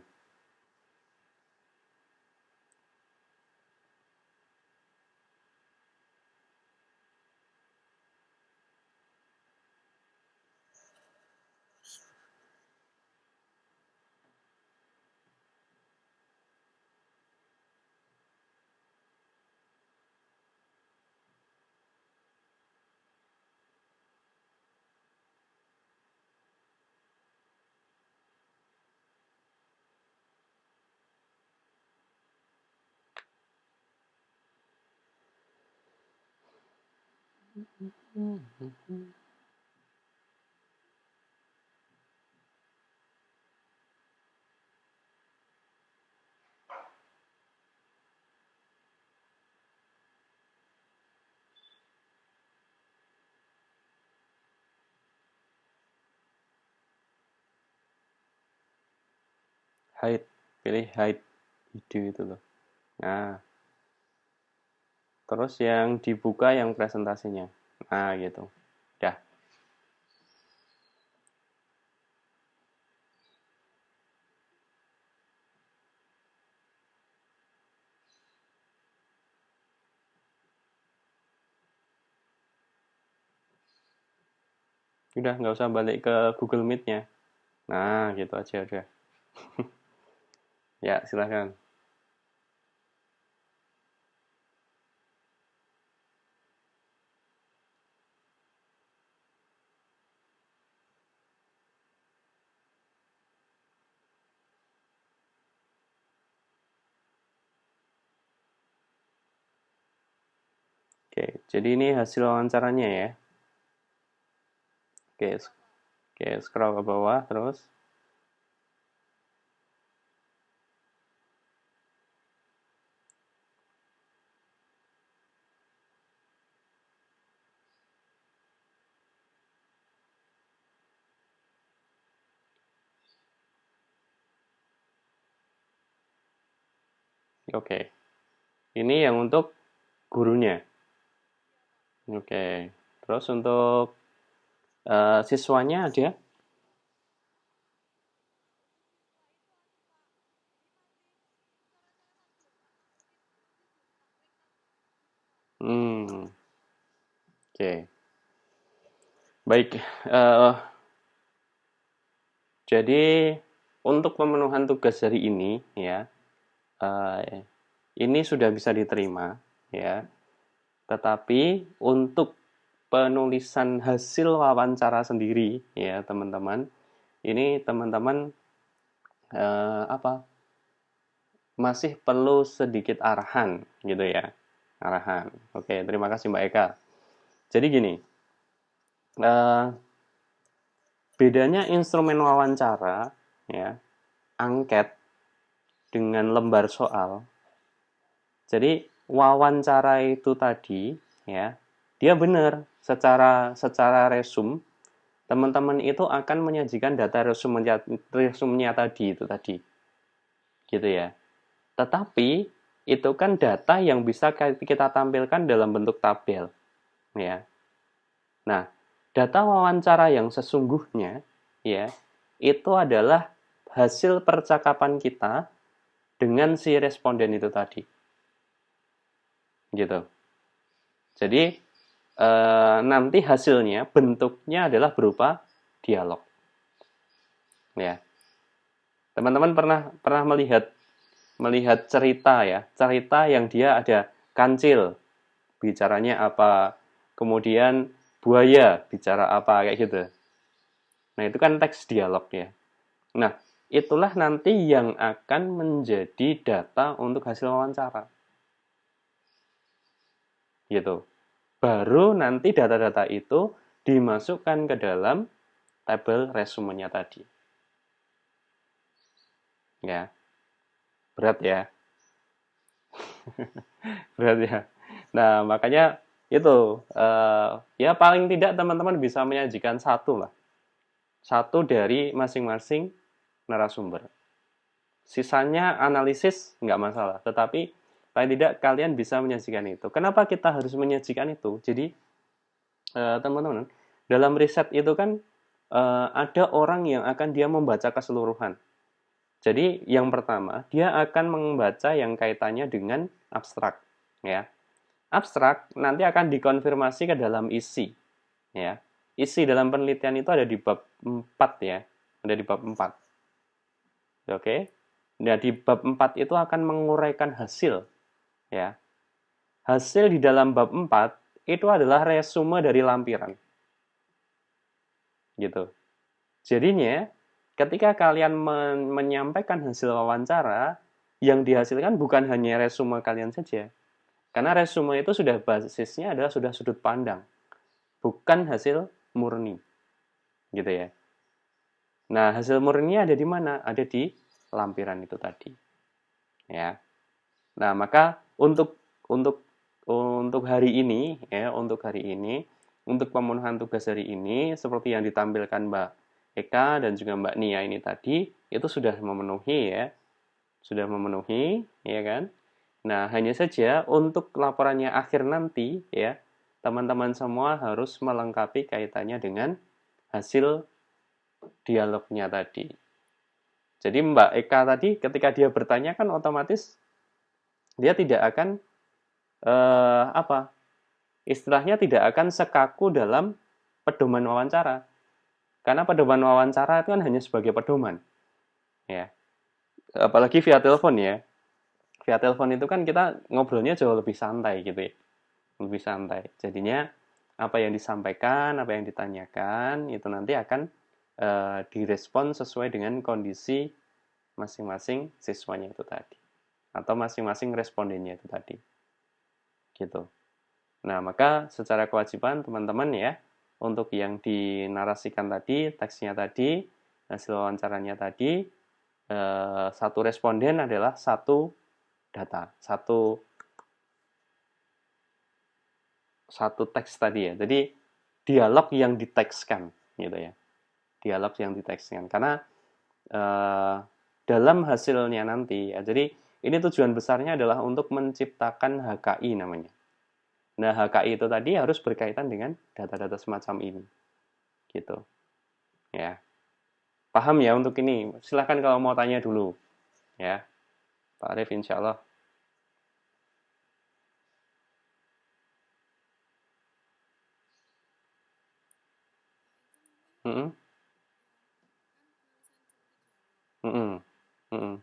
Hide, pilih hide video itu loh. Nah, terus yang dibuka yang presentasinya. Nah, gitu. Dah. Udah, nggak usah balik ke Google Meet-nya. Nah, gitu aja udah. Ya, silahkan. Oke, jadi ini hasil wawancaranya ya. Oke, scroll ke bawah terus. Oke, ini yang untuk gurunya. Oke, terus untuk siswanya ada? Hmm, oke. Baik, jadi untuk pemenuhan tugas hari ini ya, eh, ini sudah bisa diterima ya. Tetapi untuk penulisan hasil wawancara sendiri ya teman-teman, ini teman-teman apa masih perlu sedikit arahan gitu ya, arahan. Oke, terima kasih Mbak Eka. Jadi gini, eh, bedanya instrumen wawancara ya, angket dengan lembar soal. Jadi wawancara itu tadi ya, dia benar secara resum teman-teman itu akan menyajikan data resumnya tadi itu tadi. Gitu ya. Tetapi itu kan data yang bisa kita tampilkan dalam bentuk tabel ya. Nah, data wawancara yang sesungguhnya ya, itu adalah hasil percakapan kita dengan si responden itu tadi. Gitu. Jadi nanti hasilnya bentuknya adalah berupa dialog. Ya. Teman-teman pernah pernah melihat cerita ya, cerita yang dia ada kancil bicaranya apa, kemudian buaya bicara apa kayak gitu. Nah, itu kan teks dialog ya. Nah, itulah nanti yang akan menjadi data untuk hasil wawancara. Gitu. Baru nanti data-data itu dimasukkan ke dalam tabel resumenya tadi. Ya, berat ya. Berat ya. Nah, makanya itu ya paling tidak teman-teman bisa menyajikan satu lah. Satu dari masing-masing narasumber. Sisanya analisis nggak masalah, tetapi paling tidak kalian bisa menyajikan itu. Kenapa kita harus menyajikan itu? Jadi teman-teman, dalam riset itu kan ada orang yang akan dia membaca keseluruhan. Jadi yang pertama, dia akan membaca yang kaitannya dengan abstrak, ya. Abstrak nanti akan dikonfirmasi ke dalam isi, ya. Isi dalam penelitian itu ada di bab 4 ya. Ada di bab 4. Oke. Nah, di bab 4 itu akan menguraikan hasil, ya. Hasil di dalam bab 4 itu adalah resume dari lampiran. Gitu. Jadinya, ketika kalian menyampaikan hasil wawancara, yang dihasilkan bukan hanya resume kalian saja. Karena resume itu sudah basisnya adalah sudah sudut pandang, bukan hasil murni. Gitu ya. Nah, hasil murninya ada di mana? Ada di lampiran itu tadi. Ya. Nah, maka untuk hari ini ya, untuk pemenuhan tugas hari ini seperti yang ditampilkan Mbak Eka dan juga Mbak Nia ini tadi itu sudah memenuhi ya. Sudah memenuhi, ya kan? Nah, hanya saja untuk laporannya akhir nanti ya, teman-teman semua harus melengkapi kaitannya dengan hasil dialognya tadi. Jadi Mbak Eka tadi ketika dia bertanya kan otomatis dia tidak akan apa? Istilahnya tidak akan sekaku dalam pedoman wawancara. Karena pedoman wawancara itu kan hanya sebagai pedoman, ya. Apalagi via telepon ya. Via telepon itu kan kita ngobrolnya jauh lebih santai gitu ya. Lebih santai. Jadinya apa yang disampaikan, apa yang ditanyakan itu nanti akan direspon sesuai dengan kondisi masing-masing siswanya itu tadi atau masing-masing respondennya itu tadi. Gitu. Nah, maka secara kewajiban teman-teman ya, untuk yang dinarasikan tadi, teksnya tadi, hasil wawancaranya tadi, satu responden adalah satu data, satu teks tadi ya. Jadi dialog yang ditekskan gitu ya. Dialog yang ditekskan. Karena dalam hasilnya nanti ya, jadi ini tujuan besarnya adalah untuk menciptakan HKI namanya. Nah, HKI itu tadi harus berkaitan dengan data-data semacam ini. Gitu. Ya. Paham ya untuk ini? Silahkan kalau mau tanya dulu. Ya. Pak Arif insya Allah. Mm-mm. Mm-mm. Mm-mm.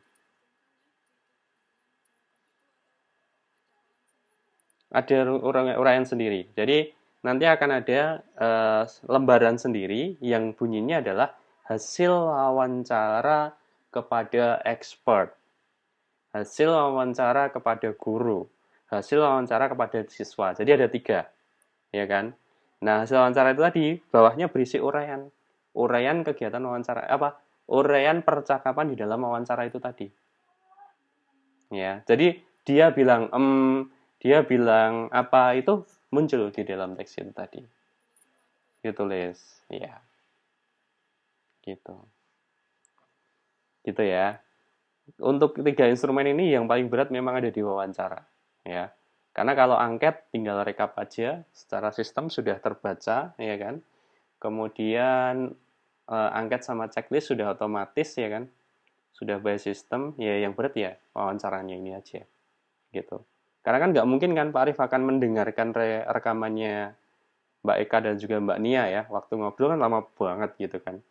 Ada uraian sendiri. Jadi nanti akan ada lembaran sendiri yang bunyinya adalah hasil wawancara kepada expert, hasil wawancara kepada guru, hasil wawancara kepada siswa. Jadi ada 3, ya kan? Nah, hasil wawancara itu tadi bawahnya berisi uraian, uraian kegiatan wawancara apa? Uraian percakapan di dalam wawancara itu tadi. Ya, jadi dia bilang apa itu muncul di dalam teks itu tadi. Ditulis, ya, gitu. Gitu ya. Untuk 3 instrumen ini yang paling berat memang ada di wawancara, ya. Karena kalau angket tinggal rekap aja, secara sistem sudah terbaca, ya kan. Kemudian angket sama checklist sudah otomatis, ya kan. Sudah by sistem, ya yang berat ya wawancaranya ini aja, gitu. Karena kan nggak mungkin kan Pak Arif akan mendengarkan rekamannya Mbak Eka dan juga Mbak Nia ya, waktu ngobrol kan lama banget gitu kan.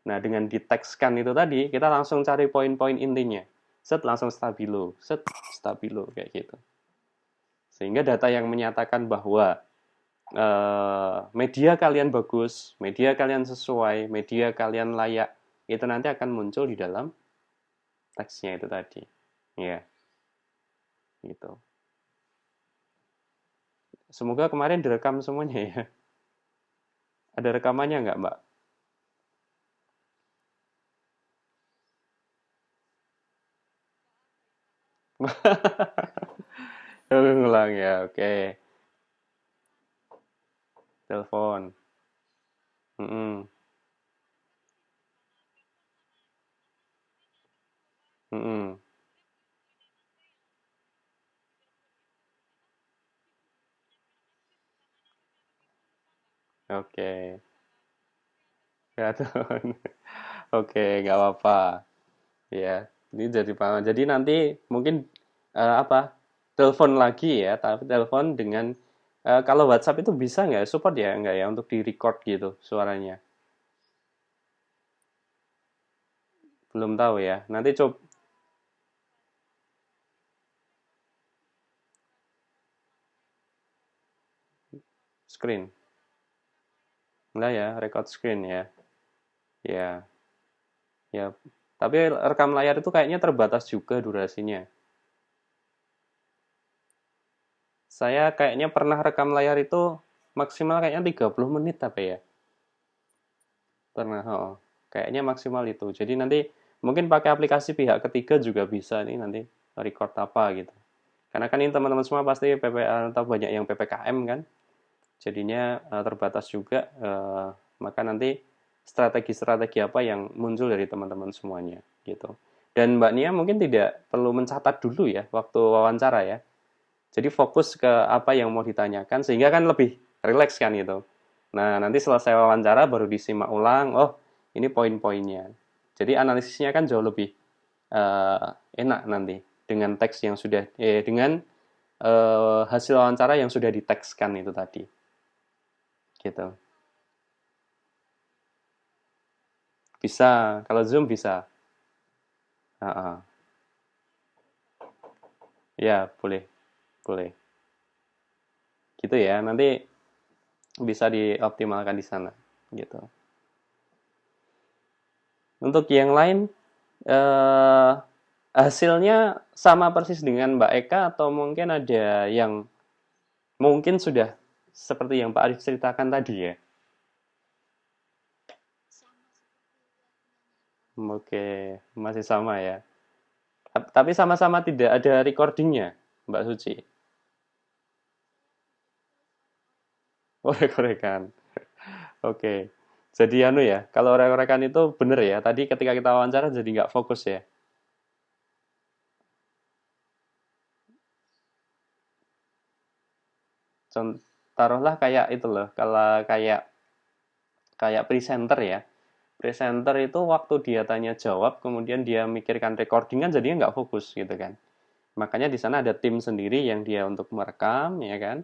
Nah, dengan ditekskan itu tadi, kita langsung cari poin-poin intinya. Set langsung stabilo kayak gitu. Sehingga data yang menyatakan bahwa media kalian bagus, media kalian sesuai, media kalian layak, itu nanti akan muncul di dalam teksnya itu tadi. Ya, gitu. Semoga kemarin direkam semuanya ya. Ada rekamannya nggak, Mbak? Ulang ya, oke. Telepon. Mm-mm. Mm-mm. Oke. Kreaton. Oke, nggak apa-apa. Ya, ini jadi paham. Jadi nanti mungkin apa? Telepon lagi ya, tapi telepon dengan kalau WhatsApp itu bisa nggak support ya nggak ya untuk di record gitu suaranya? Belum tahu ya. Nanti coba screen. Enggak ya, record screen ya. Ya, ya. Tapi rekam layar itu kayaknya terbatas juga durasinya. Saya kayaknya pernah rekam layar itu maksimal kayaknya 30 menit apa ya? Pernah, oh. Kayaknya maksimal itu. Jadi nanti mungkin pakai aplikasi pihak ketiga juga bisa nih nanti record apa gitu. Karena kan ini teman-teman semua pasti PPA atau banyak yang PPKM kan. Jadinya terbatas juga, maka nanti strategi-strategi apa yang muncul dari teman-teman semuanya gitu. Dan Mbak Nia mungkin tidak perlu mencatat dulu ya waktu wawancara ya. Jadi fokus ke apa yang mau ditanyakan sehingga kan lebih rileks kan gitu. Nah, nanti selesai wawancara baru disimak ulang, oh ini poin-poinnya. Jadi analisisnya kan jauh lebih enak nanti dengan teks yang sudah dengan hasil wawancara yang sudah ditekskan itu tadi. Gitu. Bisa, kalau Zoom bisa. Ya, boleh, boleh. Gitu ya, nanti bisa dioptimalkan di sana. Gitu. Untuk yang lain, eh, hasilnya sama persis dengan Mbak Eka atau mungkin ada yang mungkin sudah seperti yang Pak Arif ceritakan tadi ya? Oke, masih sama ya. Tapi sama-sama tidak ada recordingnya, Mbak Suci. Oh, rekan. Oke. Jadi anu ya, kalau rekan-rekan itu bener ya. Tadi ketika kita wawancara jadi nggak fokus ya. Taruhlah kayak itu loh, kalau kayak kayak presenter ya. Presenter itu waktu dia tanya jawab, kemudian dia mikirkan recording kan jadinya nggak fokus gitu kan. Makanya di sana ada tim sendiri yang dia untuk merekam, ya kan.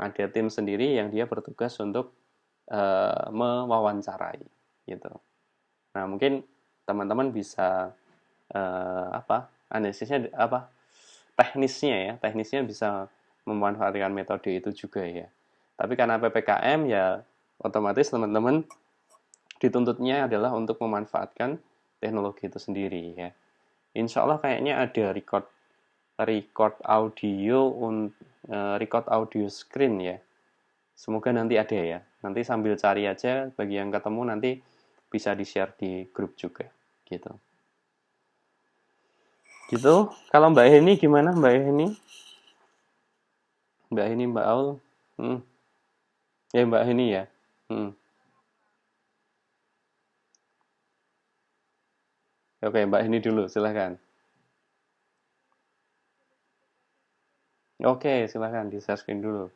Ada tim sendiri yang dia bertugas untuk mewawancarai gitu. Nah, mungkin teman-teman bisa apa analisisnya apa teknisnya bisa memanfaatkan metode itu juga ya. Tapi karena PPKM ya otomatis teman-teman dituntutnya adalah untuk memanfaatkan teknologi itu sendiri ya. Insya Allah kayaknya ada record audio record audio screen ya. Semoga nanti ada ya. Nanti sambil cari aja bagi yang ketemu nanti bisa di-share di grup juga gitu. Gitu. Kalau Mbak Heni gimana Mbak Heni? Mbak Heni, Mbak Aul? Hmm. Ya Mbak Heni ya. Hmm. Oke, Mbak Heni dulu, silahkan. Oke, silahkan di share screen dulu.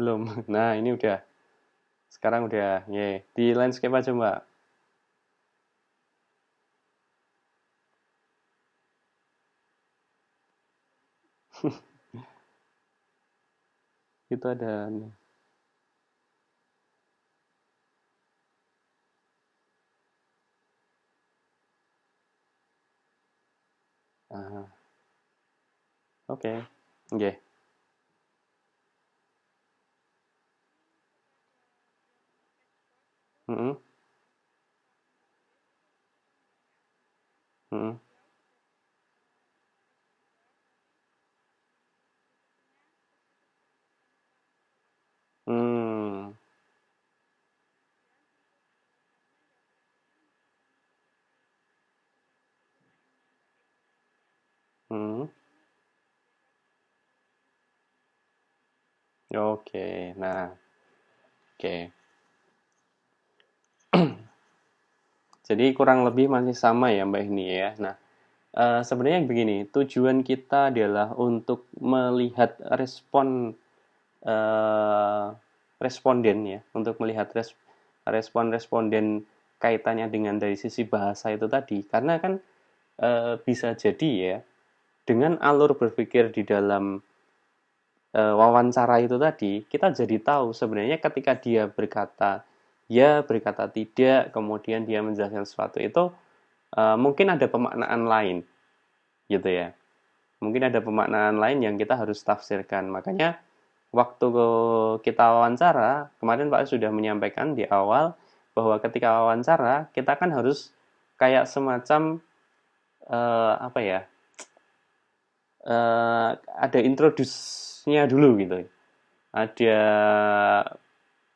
Belum. Nah, ini udah. Sekarang udah. Ye. Di landscape aja, Mbak. Itu ada. Ah, oke. Oke. Mm-mm. Mm-mm. Hmm. Hmm. Oke. Nah, oke. Jadi kurang lebih masih sama ya Mbak ini ya. Nah, sebenarnya begini, tujuan kita adalah untuk melihat eh, responden ya, untuk melihat respon responden kaitannya dengan dari sisi bahasa itu tadi. Karena kan bisa jadi ya, dengan alur berpikir di dalam wawancara itu tadi, kita jadi tahu sebenarnya ketika dia berkata ya, berkata tidak, kemudian dia menjelaskan sesuatu itu mungkin ada pemaknaan lain gitu ya. Mungkin ada pemaknaan lain yang kita harus tafsirkan. Makanya waktu kita wawancara, kemarin Pak sudah menyampaikan di awal bahwa ketika wawancara kita kan harus kayak semacam apa ya, ada introduce-nya dulu gitu, ada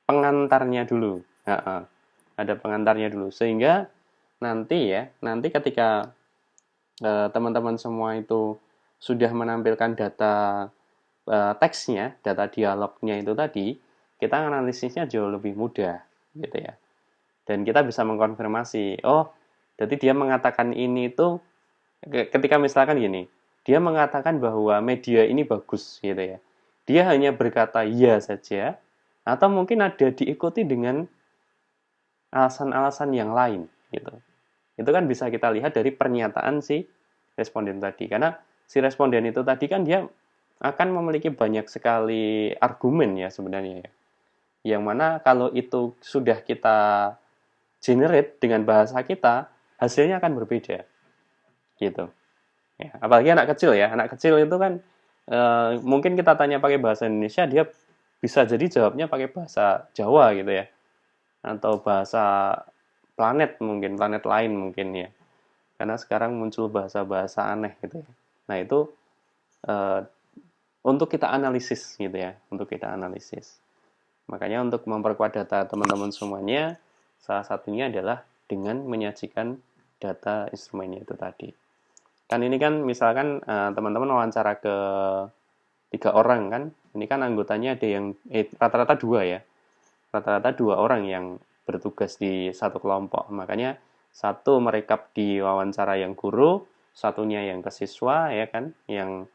pengantarnya dulu. Ada pengantarnya dulu sehingga nanti ketika teman-teman semua itu sudah menampilkan data teksnya, data dialognya itu tadi, kita analisisnya jauh lebih mudah gitu ya. Dan kita bisa mengkonfirmasi, oh, jadi dia mengatakan ini itu ketika misalkan gini, dia mengatakan bahwa media ini bagus gitu ya. Dia hanya berkata iya saja atau mungkin ada diikuti dengan alasan-alasan yang lain gitu. Itu kan bisa kita lihat dari pernyataan si responden tadi. Karena si responden itu tadi kan dia akan memiliki banyak sekali argumen ya sebenarnya ya. Yang mana kalau itu sudah kita generate dengan bahasa kita, hasilnya akan berbeda, gitu. Ya, apalagi anak kecil ya, anak kecil itu kan mungkin kita tanya pakai bahasa Indonesia, dia bisa jadi jawabnya pakai bahasa Jawa gitu ya, atau bahasa planet mungkin, planet lain mungkin ya. Karena sekarang muncul bahasa-bahasa aneh gitu ya. Nah itu eh, untuk kita analisis gitu ya, untuk kita analisis. Makanya untuk memperkuat data teman-teman semuanya, salah satunya adalah dengan menyajikan data instrumennya itu tadi. Kan ini kan misalkan teman-teman wawancara ke 3 orang kan, ini kan anggotanya ada yang rata-rata 2 ya, rata-rata 2 orang yang bertugas di satu kelompok. Makanya satu merekap di wawancara yang guru, satunya yang ke siswa ya kan, yang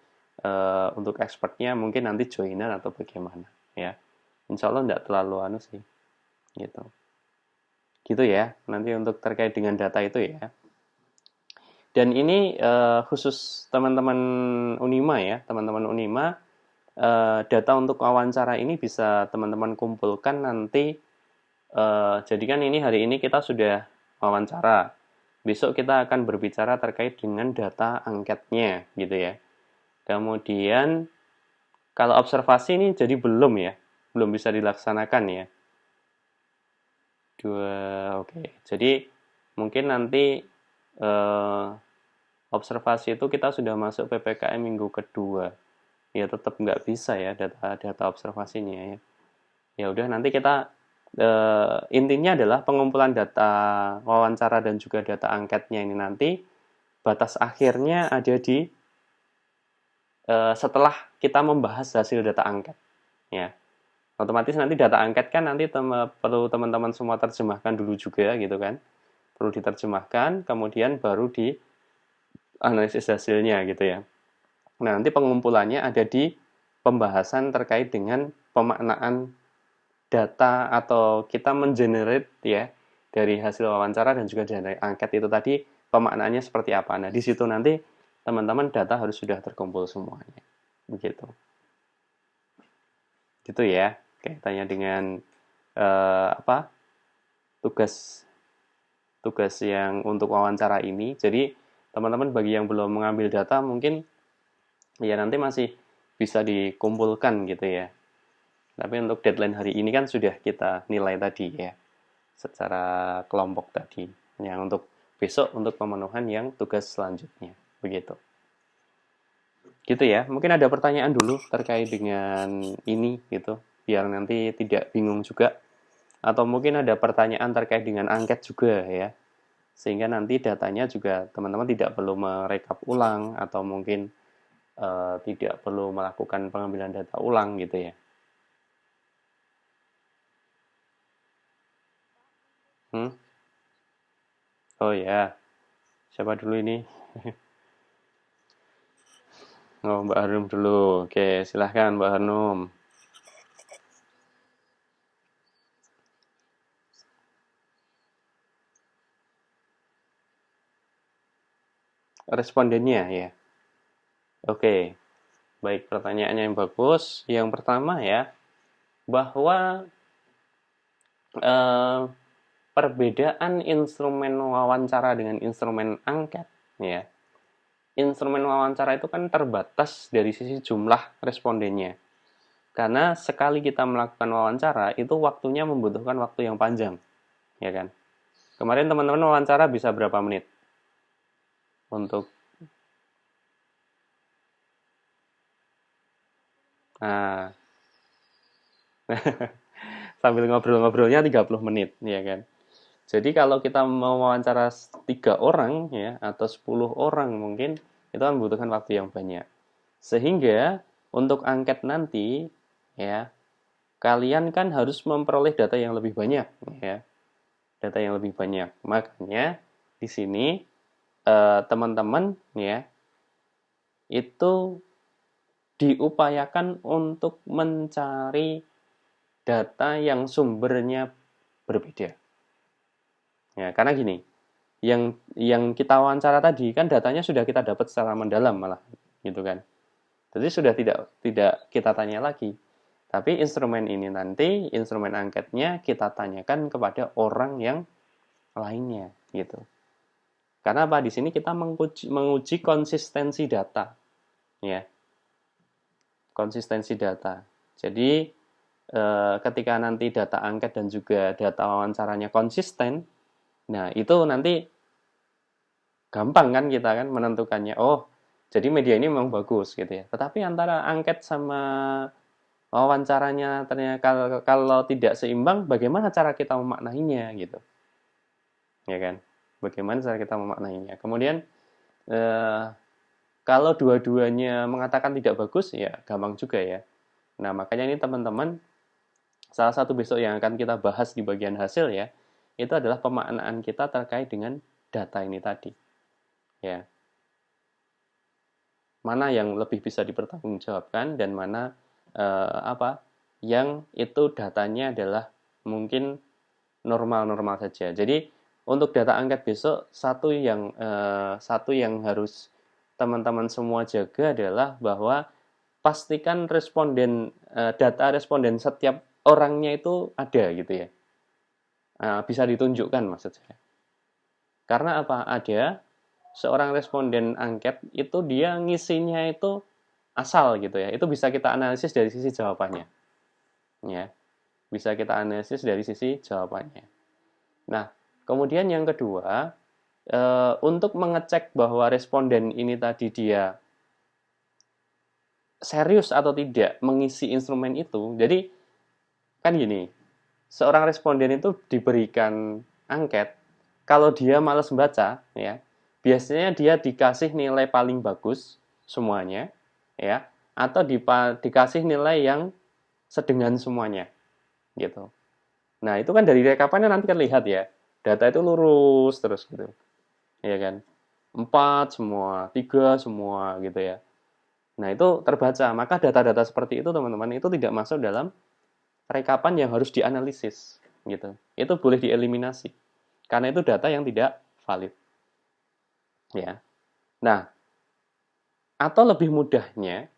untuk expertnya mungkin nanti joinan atau bagaimana ya. Insya Allah tidak terlalu anu sih, gitu. Gitu ya, nanti untuk terkait dengan data itu ya. Dan ini khusus teman-teman Unima ya, teman-teman Unima, data untuk wawancara ini bisa teman-teman kumpulkan nanti. Jadi kan ini hari ini kita sudah wawancara, besok kita akan berbicara terkait dengan data angketnya gitu ya. Kemudian kalau observasi ini jadi belum ya, belum bisa dilaksanakan ya. Oke. Jadi mungkin nanti observasi itu kita sudah masuk PPKM minggu kedua. Ya tetap nggak bisa ya data observasinya ya. Ya udah nanti kita intinya adalah pengumpulan data wawancara dan juga data angketnya ini nanti batas akhirnya ada di setelah kita membahas hasil data angket ya. Otomatis nanti data angket kan nanti perlu teman-teman semua terjemahkan dulu juga gitu kan. Perlu diterjemahkan, kemudian baru di analisis hasilnya gitu ya. Nah, nanti pengumpulannya ada di pembahasan terkait dengan pemaknaan data atau kita mengenerate ya dari hasil wawancara dan juga dari angket itu tadi pemaknaannya seperti apa. Nah, di situ nanti teman-teman data harus sudah terkumpul semuanya. Begitu. Gitu ya. Kaitannya dengan apa? Tugas yang untuk wawancara ini. Jadi, teman-teman bagi yang belum mengambil data mungkin ya nanti masih bisa dikumpulkan gitu ya. Tapi untuk deadline hari ini kan sudah kita nilai tadi ya, secara kelompok tadi. Yang untuk besok untuk pemenuhan yang tugas selanjutnya. Begitu. Gitu ya. Mungkin ada pertanyaan dulu terkait dengan ini gitu. Biar nanti tidak bingung juga. Atau mungkin ada pertanyaan terkait dengan angket juga ya. Sehingga nanti datanya juga teman-teman tidak perlu merekap ulang atau mungkin tidak perlu melakukan pengambilan data ulang gitu ya. Hmm? Oh ya, siapa dulu ini? Oh, Mbak Hanum dulu. Oke, silahkan Mbak Hanum. Respondennya ya. Oke, baik, pertanyaannya yang bagus. Yang pertama ya, bahwa eh, perbedaan instrumen wawancara dengan instrumen angket ya. Instrumen wawancara itu kan terbatas dari sisi jumlah respondennya. Karena sekali kita melakukan wawancara, itu waktunya membutuhkan waktu yang panjang, ya kan? Kemarin teman-teman wawancara bisa berapa menit? Untuk nah, sambil ngobrol-ngobrolnya 30 menit, ya kan? Jadi kalau kita mau wawancara 3 orang ya atau 10 orang mungkin itu kan membutuhkan waktu yang banyak. Sehingga untuk angket nanti ya kalian kan harus memperoleh data yang lebih banyak ya. Data yang lebih banyak. Makanya di sini teman-teman ya itu diupayakan untuk mencari data yang sumbernya berbeda. Ya, karena gini, yang kita wawancara tadi kan datanya sudah kita dapat secara mendalam malah gitu kan. Jadi sudah tidak kita tanya lagi. Tapi instrumen ini nanti instrumen angketnya kita tanyakan kepada orang yang lainnya gitu. Karena apa? Di sini kita menguji konsistensi data, ya, konsistensi data. Jadi ketika nanti data angket dan juga data wawancaranya konsisten, nah itu nanti gampang kan kita kan menentukannya. Oh, jadi media ini memang bagus gitu ya. Tetapi antara angket sama wawancaranya ternyata kalau tidak seimbang, bagaimana cara kita memaknainya gitu, ya kan? Bagaimana cara kita memaknainya? Kemudian eh, kalau dua-duanya mengatakan tidak bagus, ya gampang juga ya. Nah makanya ini teman-teman, salah satu besok yang akan kita bahas di bagian hasil ya, itu adalah pemaknaan kita terkait dengan data ini tadi, ya. Mana yang lebih bisa dipertanggungjawabkan dan mana apa yang itu datanya adalah mungkin normal-normal saja. Jadi untuk data angket besok satu yang harus teman-teman semua jaga adalah bahwa pastikan data responden setiap orangnya itu ada gitu ya. Bisa ditunjukkan maksud saya. Karena apa? Ada seorang responden angket itu dia ngisinya itu asal gitu ya. Itu bisa kita analisis dari sisi jawabannya. Ya, bisa kita analisis dari sisi jawabannya. Nah, kemudian yang kedua, untuk mengecek bahwa responden ini tadi dia serius atau tidak mengisi instrumen itu. Jadi kan gini, seorang responden itu diberikan angket, kalau dia malas membaca, ya, biasanya dia dikasih nilai paling bagus semuanya, ya, atau dikasih nilai yang sedengan semuanya, gitu. Nah, itu kan dari rekapannya nanti kan lihat ya, data itu lurus terus gitu, ya kan? 4 semua, 3 semua gitu ya. Nah, itu terbaca. Maka data-data seperti itu teman-teman itu tidak masuk dalam rekapan yang harus dianalisis gitu. Itu boleh dieliminasi. Karena itu data yang tidak valid. Ya. Nah, atau lebih mudahnya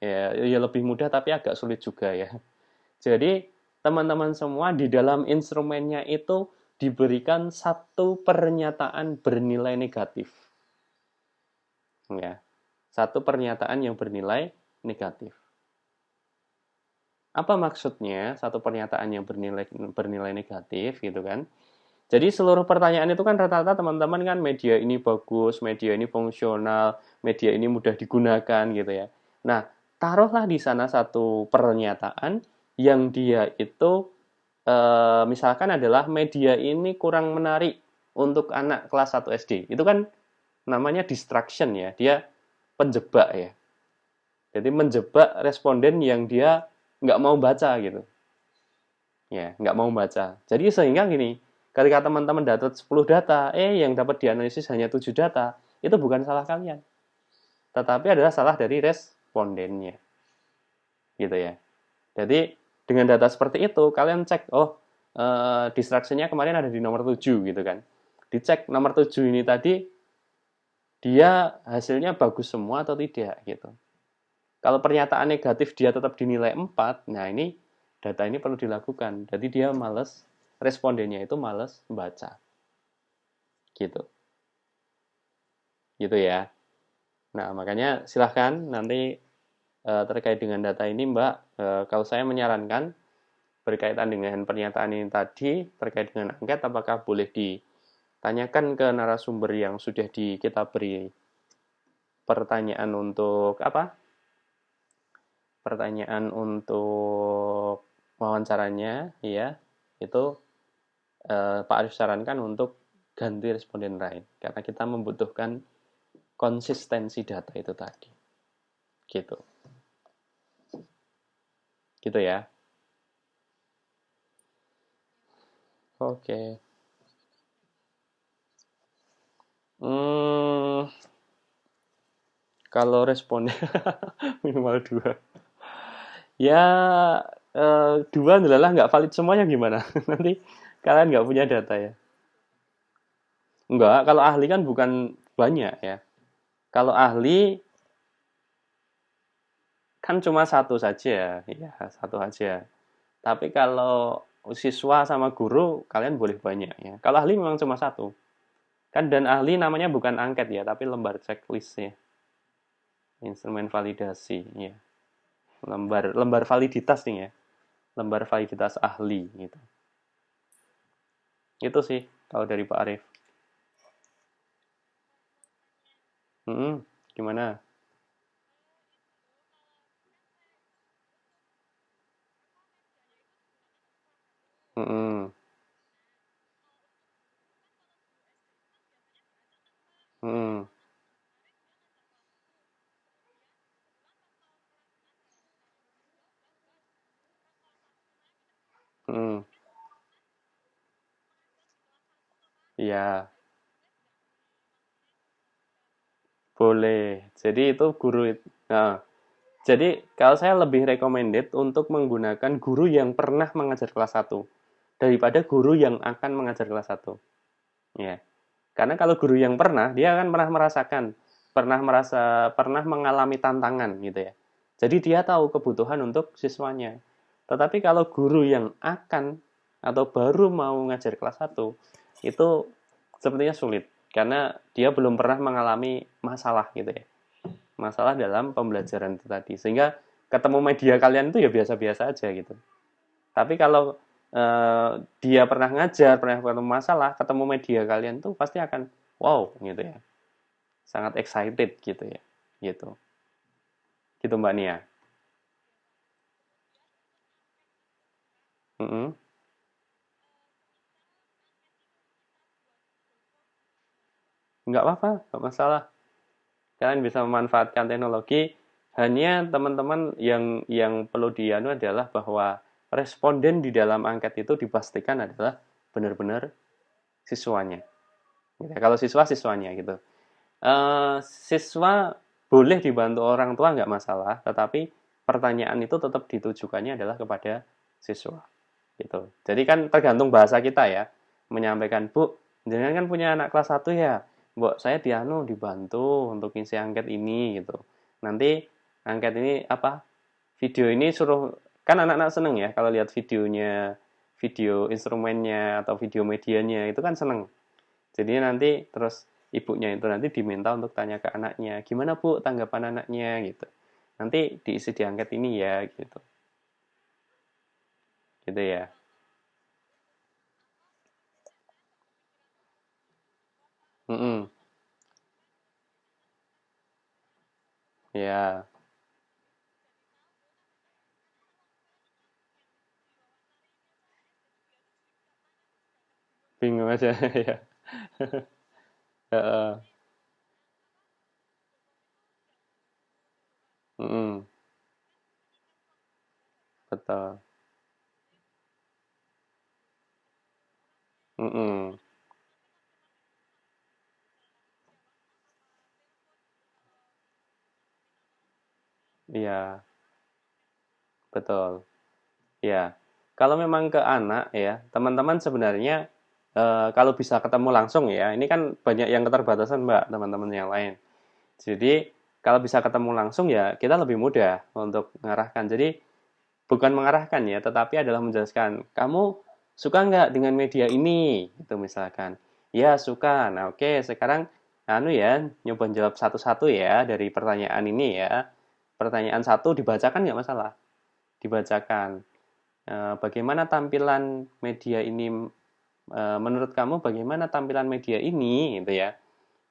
ya lebih mudah tapi agak sulit juga ya. Jadi, teman-teman semua di dalam instrumennya itu diberikan satu pernyataan bernilai negatif. Ya. Satu pernyataan yang bernilai negatif. Apa maksudnya satu pernyataan yang bernilai negatif gitu kan? Jadi seluruh pertanyaan itu kan rata-rata teman-teman kan media ini bagus, media ini fungsional, media ini mudah digunakan gitu ya. Nah, taruhlah di sana satu pernyataan yang dia itu misalkan adalah media ini kurang menarik untuk anak kelas 1 SD. Itu kan namanya distraction ya, dia penjebak ya. Jadi menjebak responden yang dia nggak mau baca gitu. Ya, nggak mau baca. Jadi sehingga gini, ketika teman-teman dapat 10 data, yang dapat dianalisis hanya 7 data, itu bukan salah kalian. Tetapi adalah salah dari respondennya. Gitu ya. Jadi dengan data seperti itu, kalian cek, distraksinya kemarin ada di nomor 7 gitu kan. Dicek nomor 7 ini tadi, dia hasilnya bagus semua atau tidak gitu. Kalau pernyataan negatif dia tetap dinilai 4, nah ini data ini perlu dilakukan. Jadi dia males, respondennya itu males baca. Gitu. Gitu ya. Nah, makanya silahkan nanti terkait dengan data ini Mbak, kalau saya menyarankan berkaitan dengan pernyataan ini tadi, terkait dengan angket, apakah boleh ditanyakan ke narasumber yang sudah kita beri pertanyaan untuk apa? Pertanyaan untuk wawancaranya, ya, itu Pak Arif sarankan untuk ganti responden lain karena kita membutuhkan konsistensi data itu tadi. Gitu. Gitu ya. Oke. Hmm, kalau responden minimal 2. Ya, 2 adalah nggak valid semuanya gimana? Nanti kalian nggak punya data ya. Enggak, kalau ahli kan bukan banyak ya. Kalau ahli kan cuma satu saja, ya satu aja. Tapi kalau siswa sama guru kalian boleh banyak ya. Kalau ahli memang cuma satu. Kan dan ahli namanya bukan angket ya, tapi lembar checklist ya. Instrumen validasi ya. Lembar validitas nih ya. Lembar validitas ahli gitu. Itu sih kalau dari Pak Arif. Gimana? Mm-mm. Mm-mm. Mm-mm. Iya, boleh. Jadi itu guru nah, jadi kalau saya lebih recommended untuk menggunakan guru yang pernah mengajar kelas satu daripada guru yang akan mengajar kelas satu. Ya. Karena kalau guru yang pernah, dia akan pernah merasakan, pernah mengalami tantangan gitu ya. Jadi dia tahu kebutuhan untuk siswanya. Tetapi kalau guru yang akan atau baru mau ngajar kelas satu itu sepertinya sulit karena dia belum pernah mengalami masalah gitu ya. Masalah dalam pembelajaran itu tadi. Sehingga ketemu media kalian itu ya biasa-biasa aja gitu. Tapi kalau dia pernah ngajar, pernah ketemu masalah, ketemu media kalian tuh pasti akan wow gitu ya. Sangat excited gitu ya. Gitu. Gitu Mbak Nia. Mm-mm. Nggak apa-apa, nggak masalah. Kalian bisa memanfaatkan teknologi. Hanya teman-teman yang perlu dianu adalah bahwa responden di dalam angket itu dipastikan adalah benar-benar siswanya. Gitu. Kalau siswanya gitu. Siswa boleh dibantu orang tua nggak masalah, tetapi pertanyaan itu tetap ditujukannya adalah kepada siswa. Gitu. Jadi kan tergantung bahasa kita ya, menyampaikan, Bu, jangan kan punya anak kelas satu ya, Bu, saya dibantu untuk ngisi angket ini gitu. Nanti angket ini apa? Video ini suruh kan anak-anak seneng ya kalau lihat videonya, video instrumennya atau video medianya itu kan seneng. Jadi nanti terus ibunya itu nanti diminta untuk tanya ke anaknya, gimana Bu tanggapan anaknya gitu. Nanti diisi di angket ini ya gitu. Gitu ya. Mm-mm. Ya, bingung aja ya. Heeh. Mm-mm. Betul. Mm-mm. Iya, betul. Ya, kalau memang ke anak ya, teman-teman sebenarnya kalau bisa ketemu langsung ya, ini kan banyak yang keterbatasan Mbak, teman-teman yang lain. Jadi kalau bisa ketemu langsung ya kita lebih mudah untuk mengarahkan. Jadi bukan mengarahkan ya, tetapi adalah menjelaskan, kamu suka nggak dengan media ini? Itu misalkan. Ya suka. Nah oke, sekarang anu ya, nyoba jawab satu-satu ya dari pertanyaan ini ya. Pertanyaan satu dibacakan nggak masalah. Dibacakan. Bagaimana tampilan media ini? Menurut kamu bagaimana tampilan media ini? Gitu ya.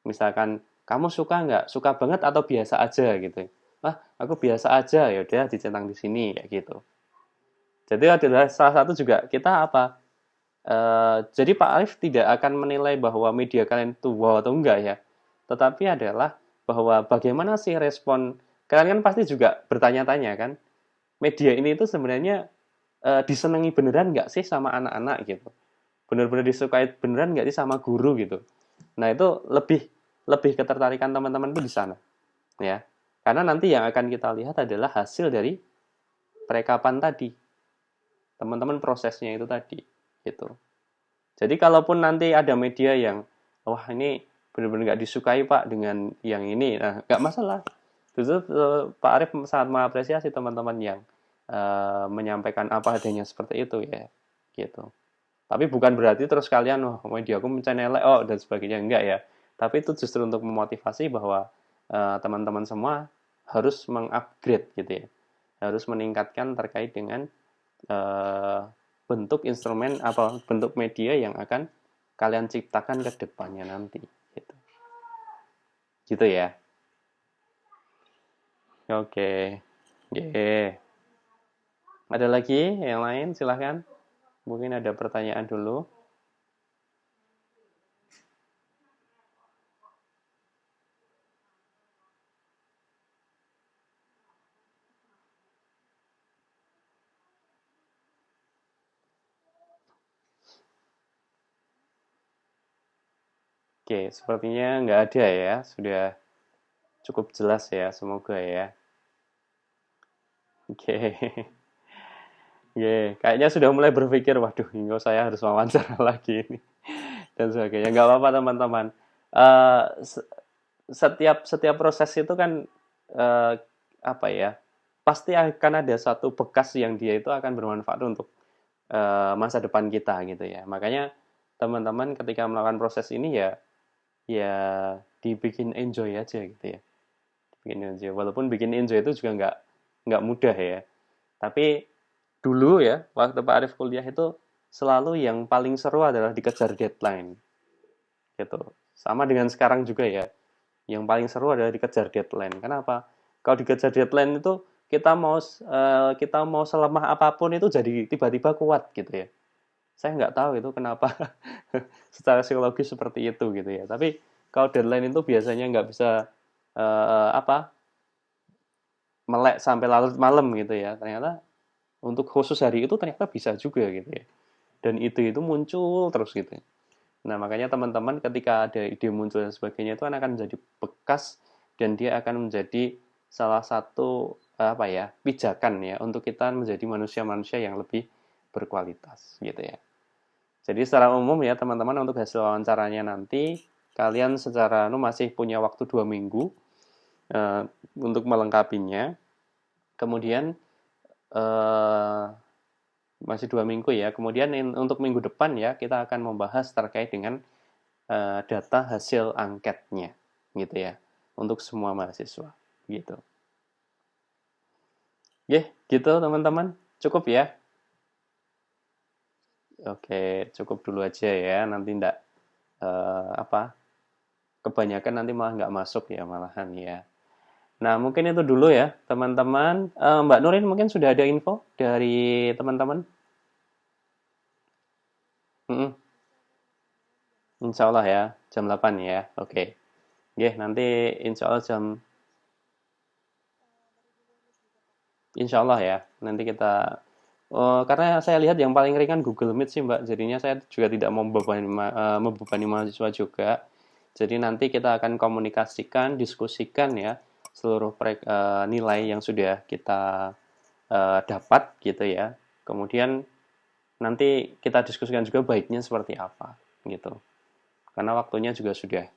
Misalkan kamu suka nggak? Suka banget atau biasa aja gitu? Ah, aku biasa aja ya udah dicentang di sini kayak gitu. Jadi adalah salah satu juga kita apa? Jadi Pak Arif tidak akan menilai bahwa media kalian itu wow atau enggak ya. Tetapi adalah bahwa bagaimana sih respon kalian kan pasti juga bertanya-tanya kan. Media ini itu sebenarnya disenangi beneran nggak sih sama anak-anak gitu. Bener-bener disukai beneran nggak sih sama guru gitu. Nah itu lebih lebih ketertarikan teman-teman itu di sana ya. Karena nanti yang akan kita lihat adalah hasil dari perekapan tadi. Teman-teman prosesnya itu tadi gitu. Jadi kalaupun nanti ada media yang wah ini benar-benar nggak disukai Pak dengan yang ini, nah nggak masalah. Justru Pak Arief sangat mengapresiasi teman-teman yang menyampaikan apa adanya seperti itu ya, gitu. Tapi bukan berarti terus kalian mediaku mencari elek dan sebagainya, enggak ya. Tapi itu justru untuk memotivasi bahwa teman-teman semua harus mengupgrade gitu ya. Harus meningkatkan terkait dengan bentuk instrumen apa bentuk media yang akan kalian ciptakan ke depannya nanti gitu. Gitu ya. Oke. Yeah. Ada lagi yang lain? Silahkan. Mungkin ada pertanyaan dulu. Oke, sepertinya nggak ada ya. Sudah cukup jelas ya, semoga ya. Oke. Oke, kayaknya sudah mulai berpikir, waduh, ini saya harus wawancara lagi ini dan sebagainya. Nggak apa-apa teman-teman. Eh, setiap setiap proses itu kan eh, apa ya? Pasti akan ada satu bekas yang dia itu akan bermanfaat untuk masa depan kita gitu ya. Makanya teman-teman ketika melakukan proses ini ya ya dibikin enjoy aja gitu ya. Bikin enjoy. Walaupun bikin enjoy itu juga nggak mudah ya. Tapi dulu ya waktu Pak Arif kuliah itu selalu yang paling seru adalah dikejar deadline gitu. Sama dengan sekarang juga ya. Yang paling seru adalah dikejar deadline. Kenapa? Kalau dikejar deadline itu kita mau selemah apapun itu jadi tiba-tiba kuat gitu ya. Saya nggak tahu itu kenapa secara psikologis seperti itu gitu ya. Tapi kalau deadline itu biasanya nggak bisa apa melek sampai larut malam gitu ya. Ternyata untuk khusus hari itu ternyata bisa juga gitu ya. Dan ide itu muncul terus gitu. Nah, makanya teman-teman ketika ada ide muncul dan sebagainya itu akan menjadi bekas dan dia akan menjadi salah satu apa ya, pijakan ya untuk kita menjadi manusia-manusia yang lebih berkualitas gitu ya. Jadi secara umum ya teman-teman untuk hasil wawancaranya nanti kalian secara masih punya waktu 2 minggu uh, untuk melengkapinya. Kemudian uh, masih 2 minggu ya. Kemudian untuk minggu depan ya kita akan membahas terkait dengan data hasil angketnya gitu ya untuk semua mahasiswa gitu. Gitu teman-teman. Cukup ya. Oke, cukup dulu aja ya. Nanti ndak apa kebanyakan nanti malah nggak masuk ya malahan ya. Nah mungkin itu dulu ya teman-teman. Mbak Nurin mungkin sudah ada info dari teman-teman. Mm-mm. Insya Allah ya jam 8 ya. Oke. Nanti insya Allah insya Allah ya. Nanti kita karena saya lihat yang paling ringan Google Meet sih Mbak. Jadinya saya juga tidak membebani mahasiswa juga. Jadi nanti kita akan komunikasikan, diskusikan ya seluruh nilai yang sudah kita dapat gitu ya. Kemudian nanti kita diskusikan juga baiknya seperti apa gitu. Karena waktunya juga sudah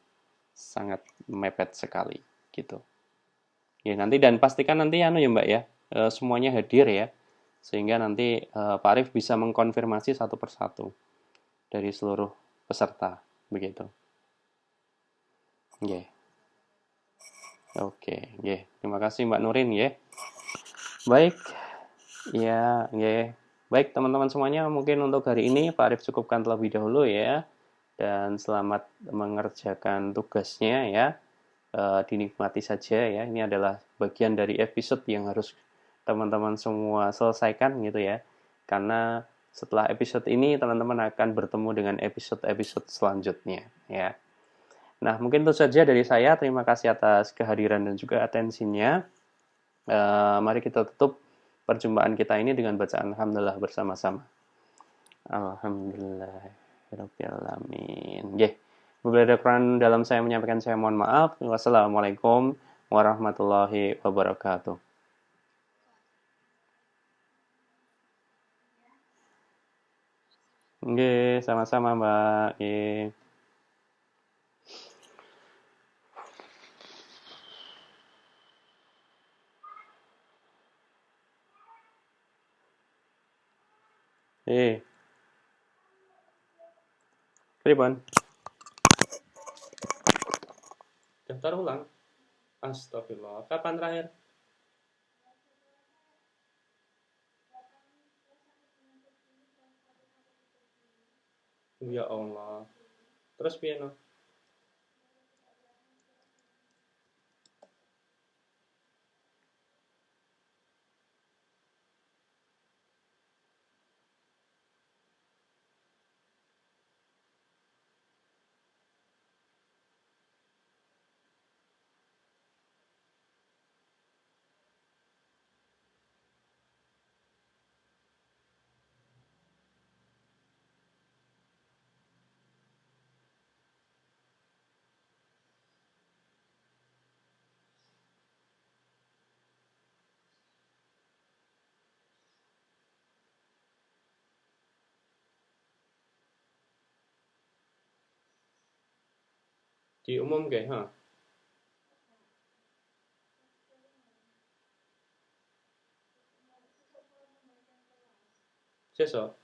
sangat mepet sekali gitu. Ya nanti dan pastikan nanti ya Mbak ya semuanya hadir ya sehingga nanti Pak Arif bisa mengkonfirmasi satu persatu dari seluruh peserta begitu. Yeah. Oke, terima kasih Mbak Nurin ya. Baik, ya, baik teman-teman semuanya mungkin untuk hari ini Pak Arif cukupkan terlebih dahulu ya dan selamat mengerjakan tugasnya ya. Dinikmati saja ya. Ini adalah bagian dari episode yang harus teman-teman semua selesaikan gitu ya. Karena setelah episode ini teman-teman akan bertemu dengan episode-episode selanjutnya ya. Nah, mungkin itu saja dari saya. Terima kasih atas kehadiran dan juga atensinya. Mari kita tutup perjumpaan kita ini dengan bacaan Alhamdulillah bersama-sama. Alhamdulillah. Alamin. Beberapa ada Quran dalam saya menyampaikan saya mohon maaf. Wassalamualaikum warahmatullahi wabarakatuh. Sama-sama Mbak. Nggih. Pripun? Daftar ulang? Astagfirullah. Kapan terakhir? Ya Allah. Terus piye no? Diumumke, ha? Sesok.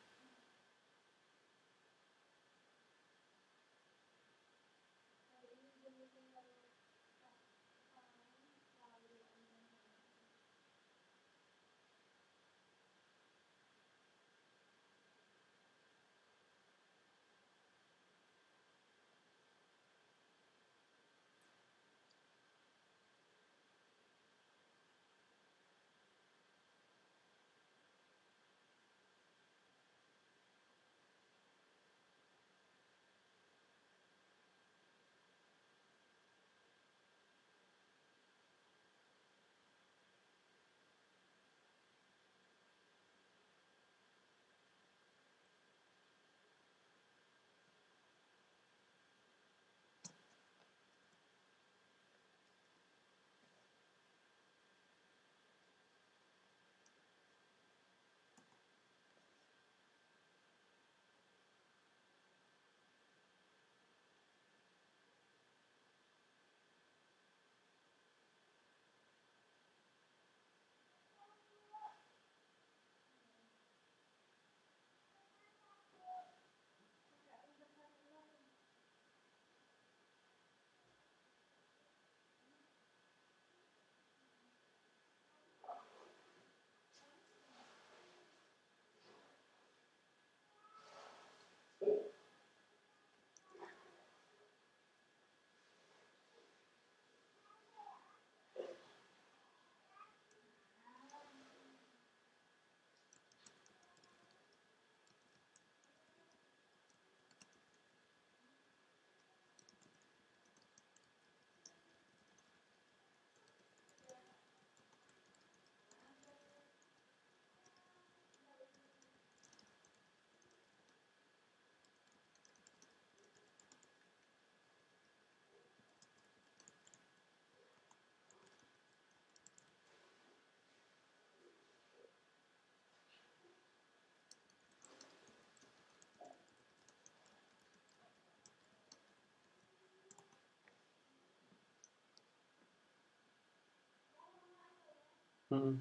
Hmm.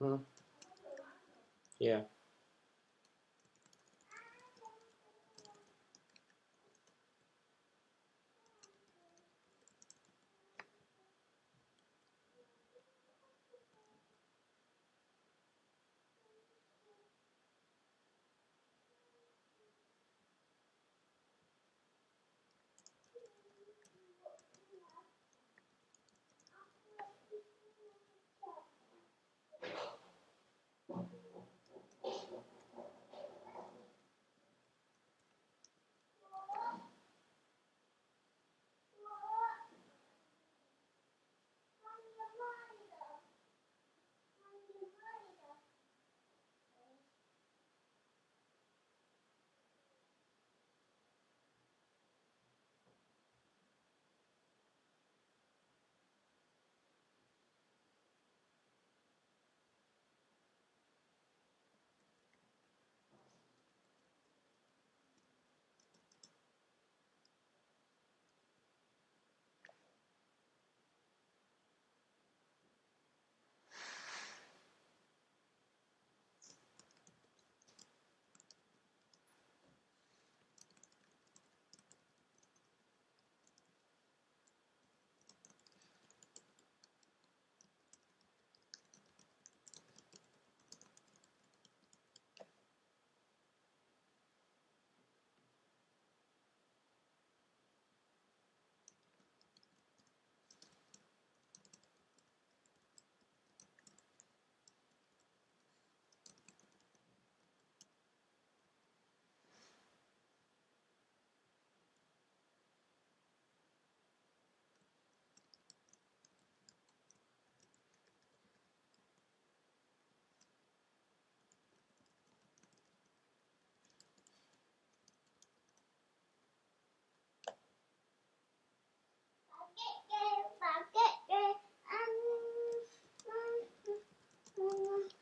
Hmm. Ya.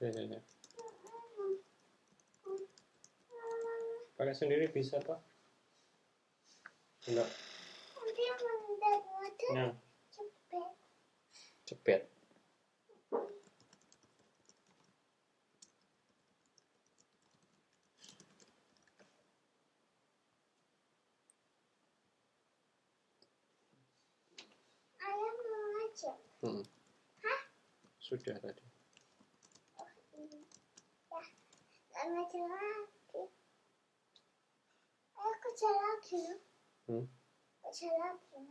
Ya, ya, ya. Pakai sendiri bisa toh? Enggak. Ya. Cepet. Ayah mau ngajak. Hah? Sudah tadi. Ya, ngajak lagi. Ayo kerja lagi. Kerja lagi.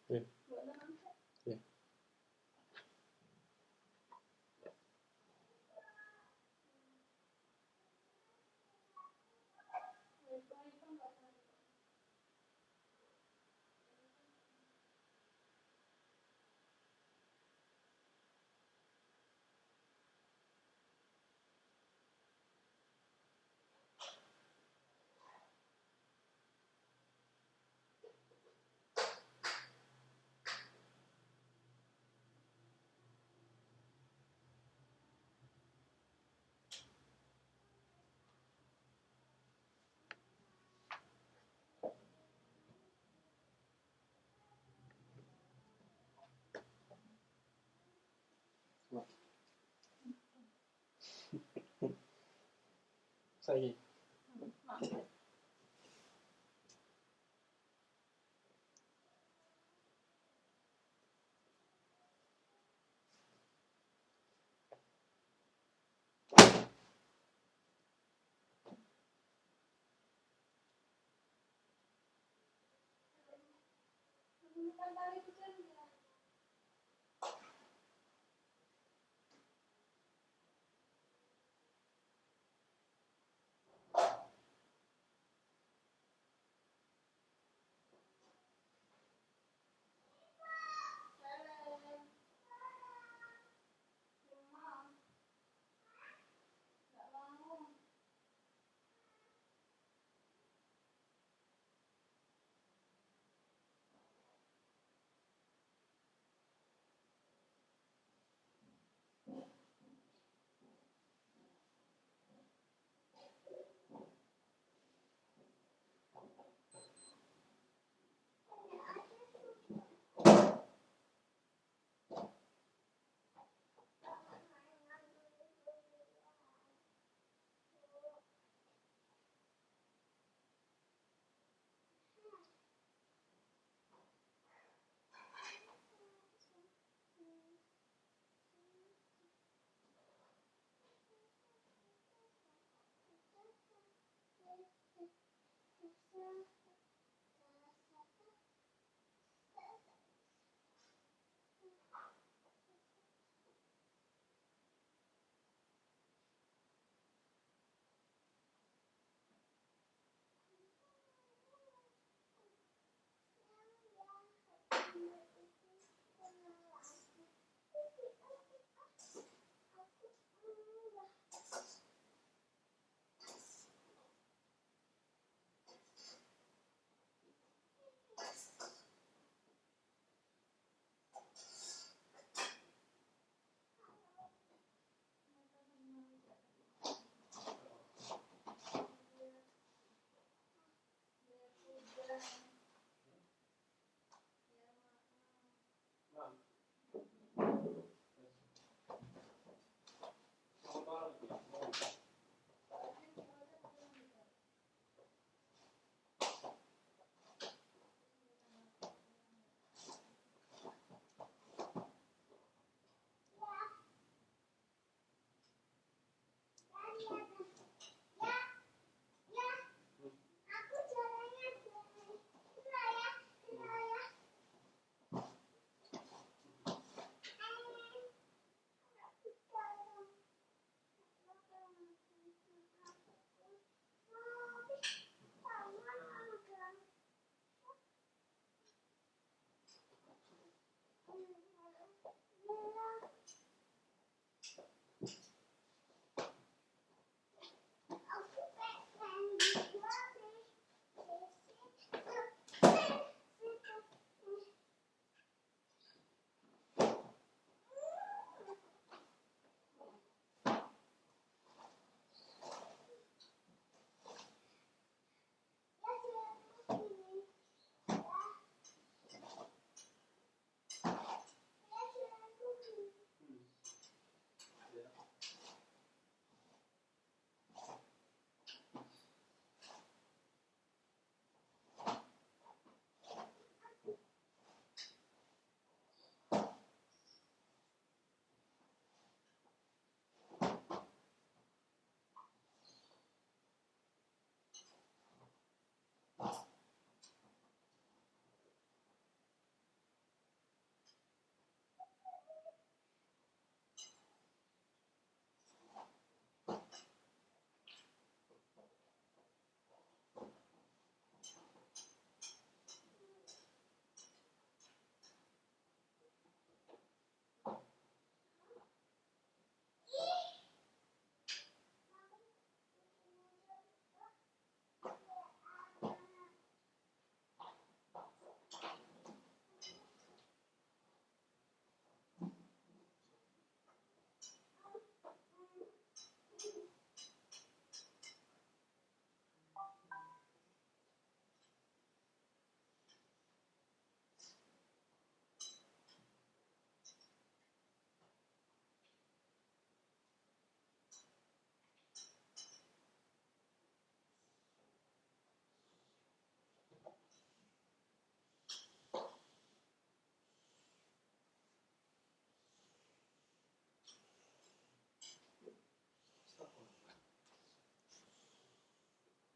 Ya. Ya. Saya. Bukan tali kucing.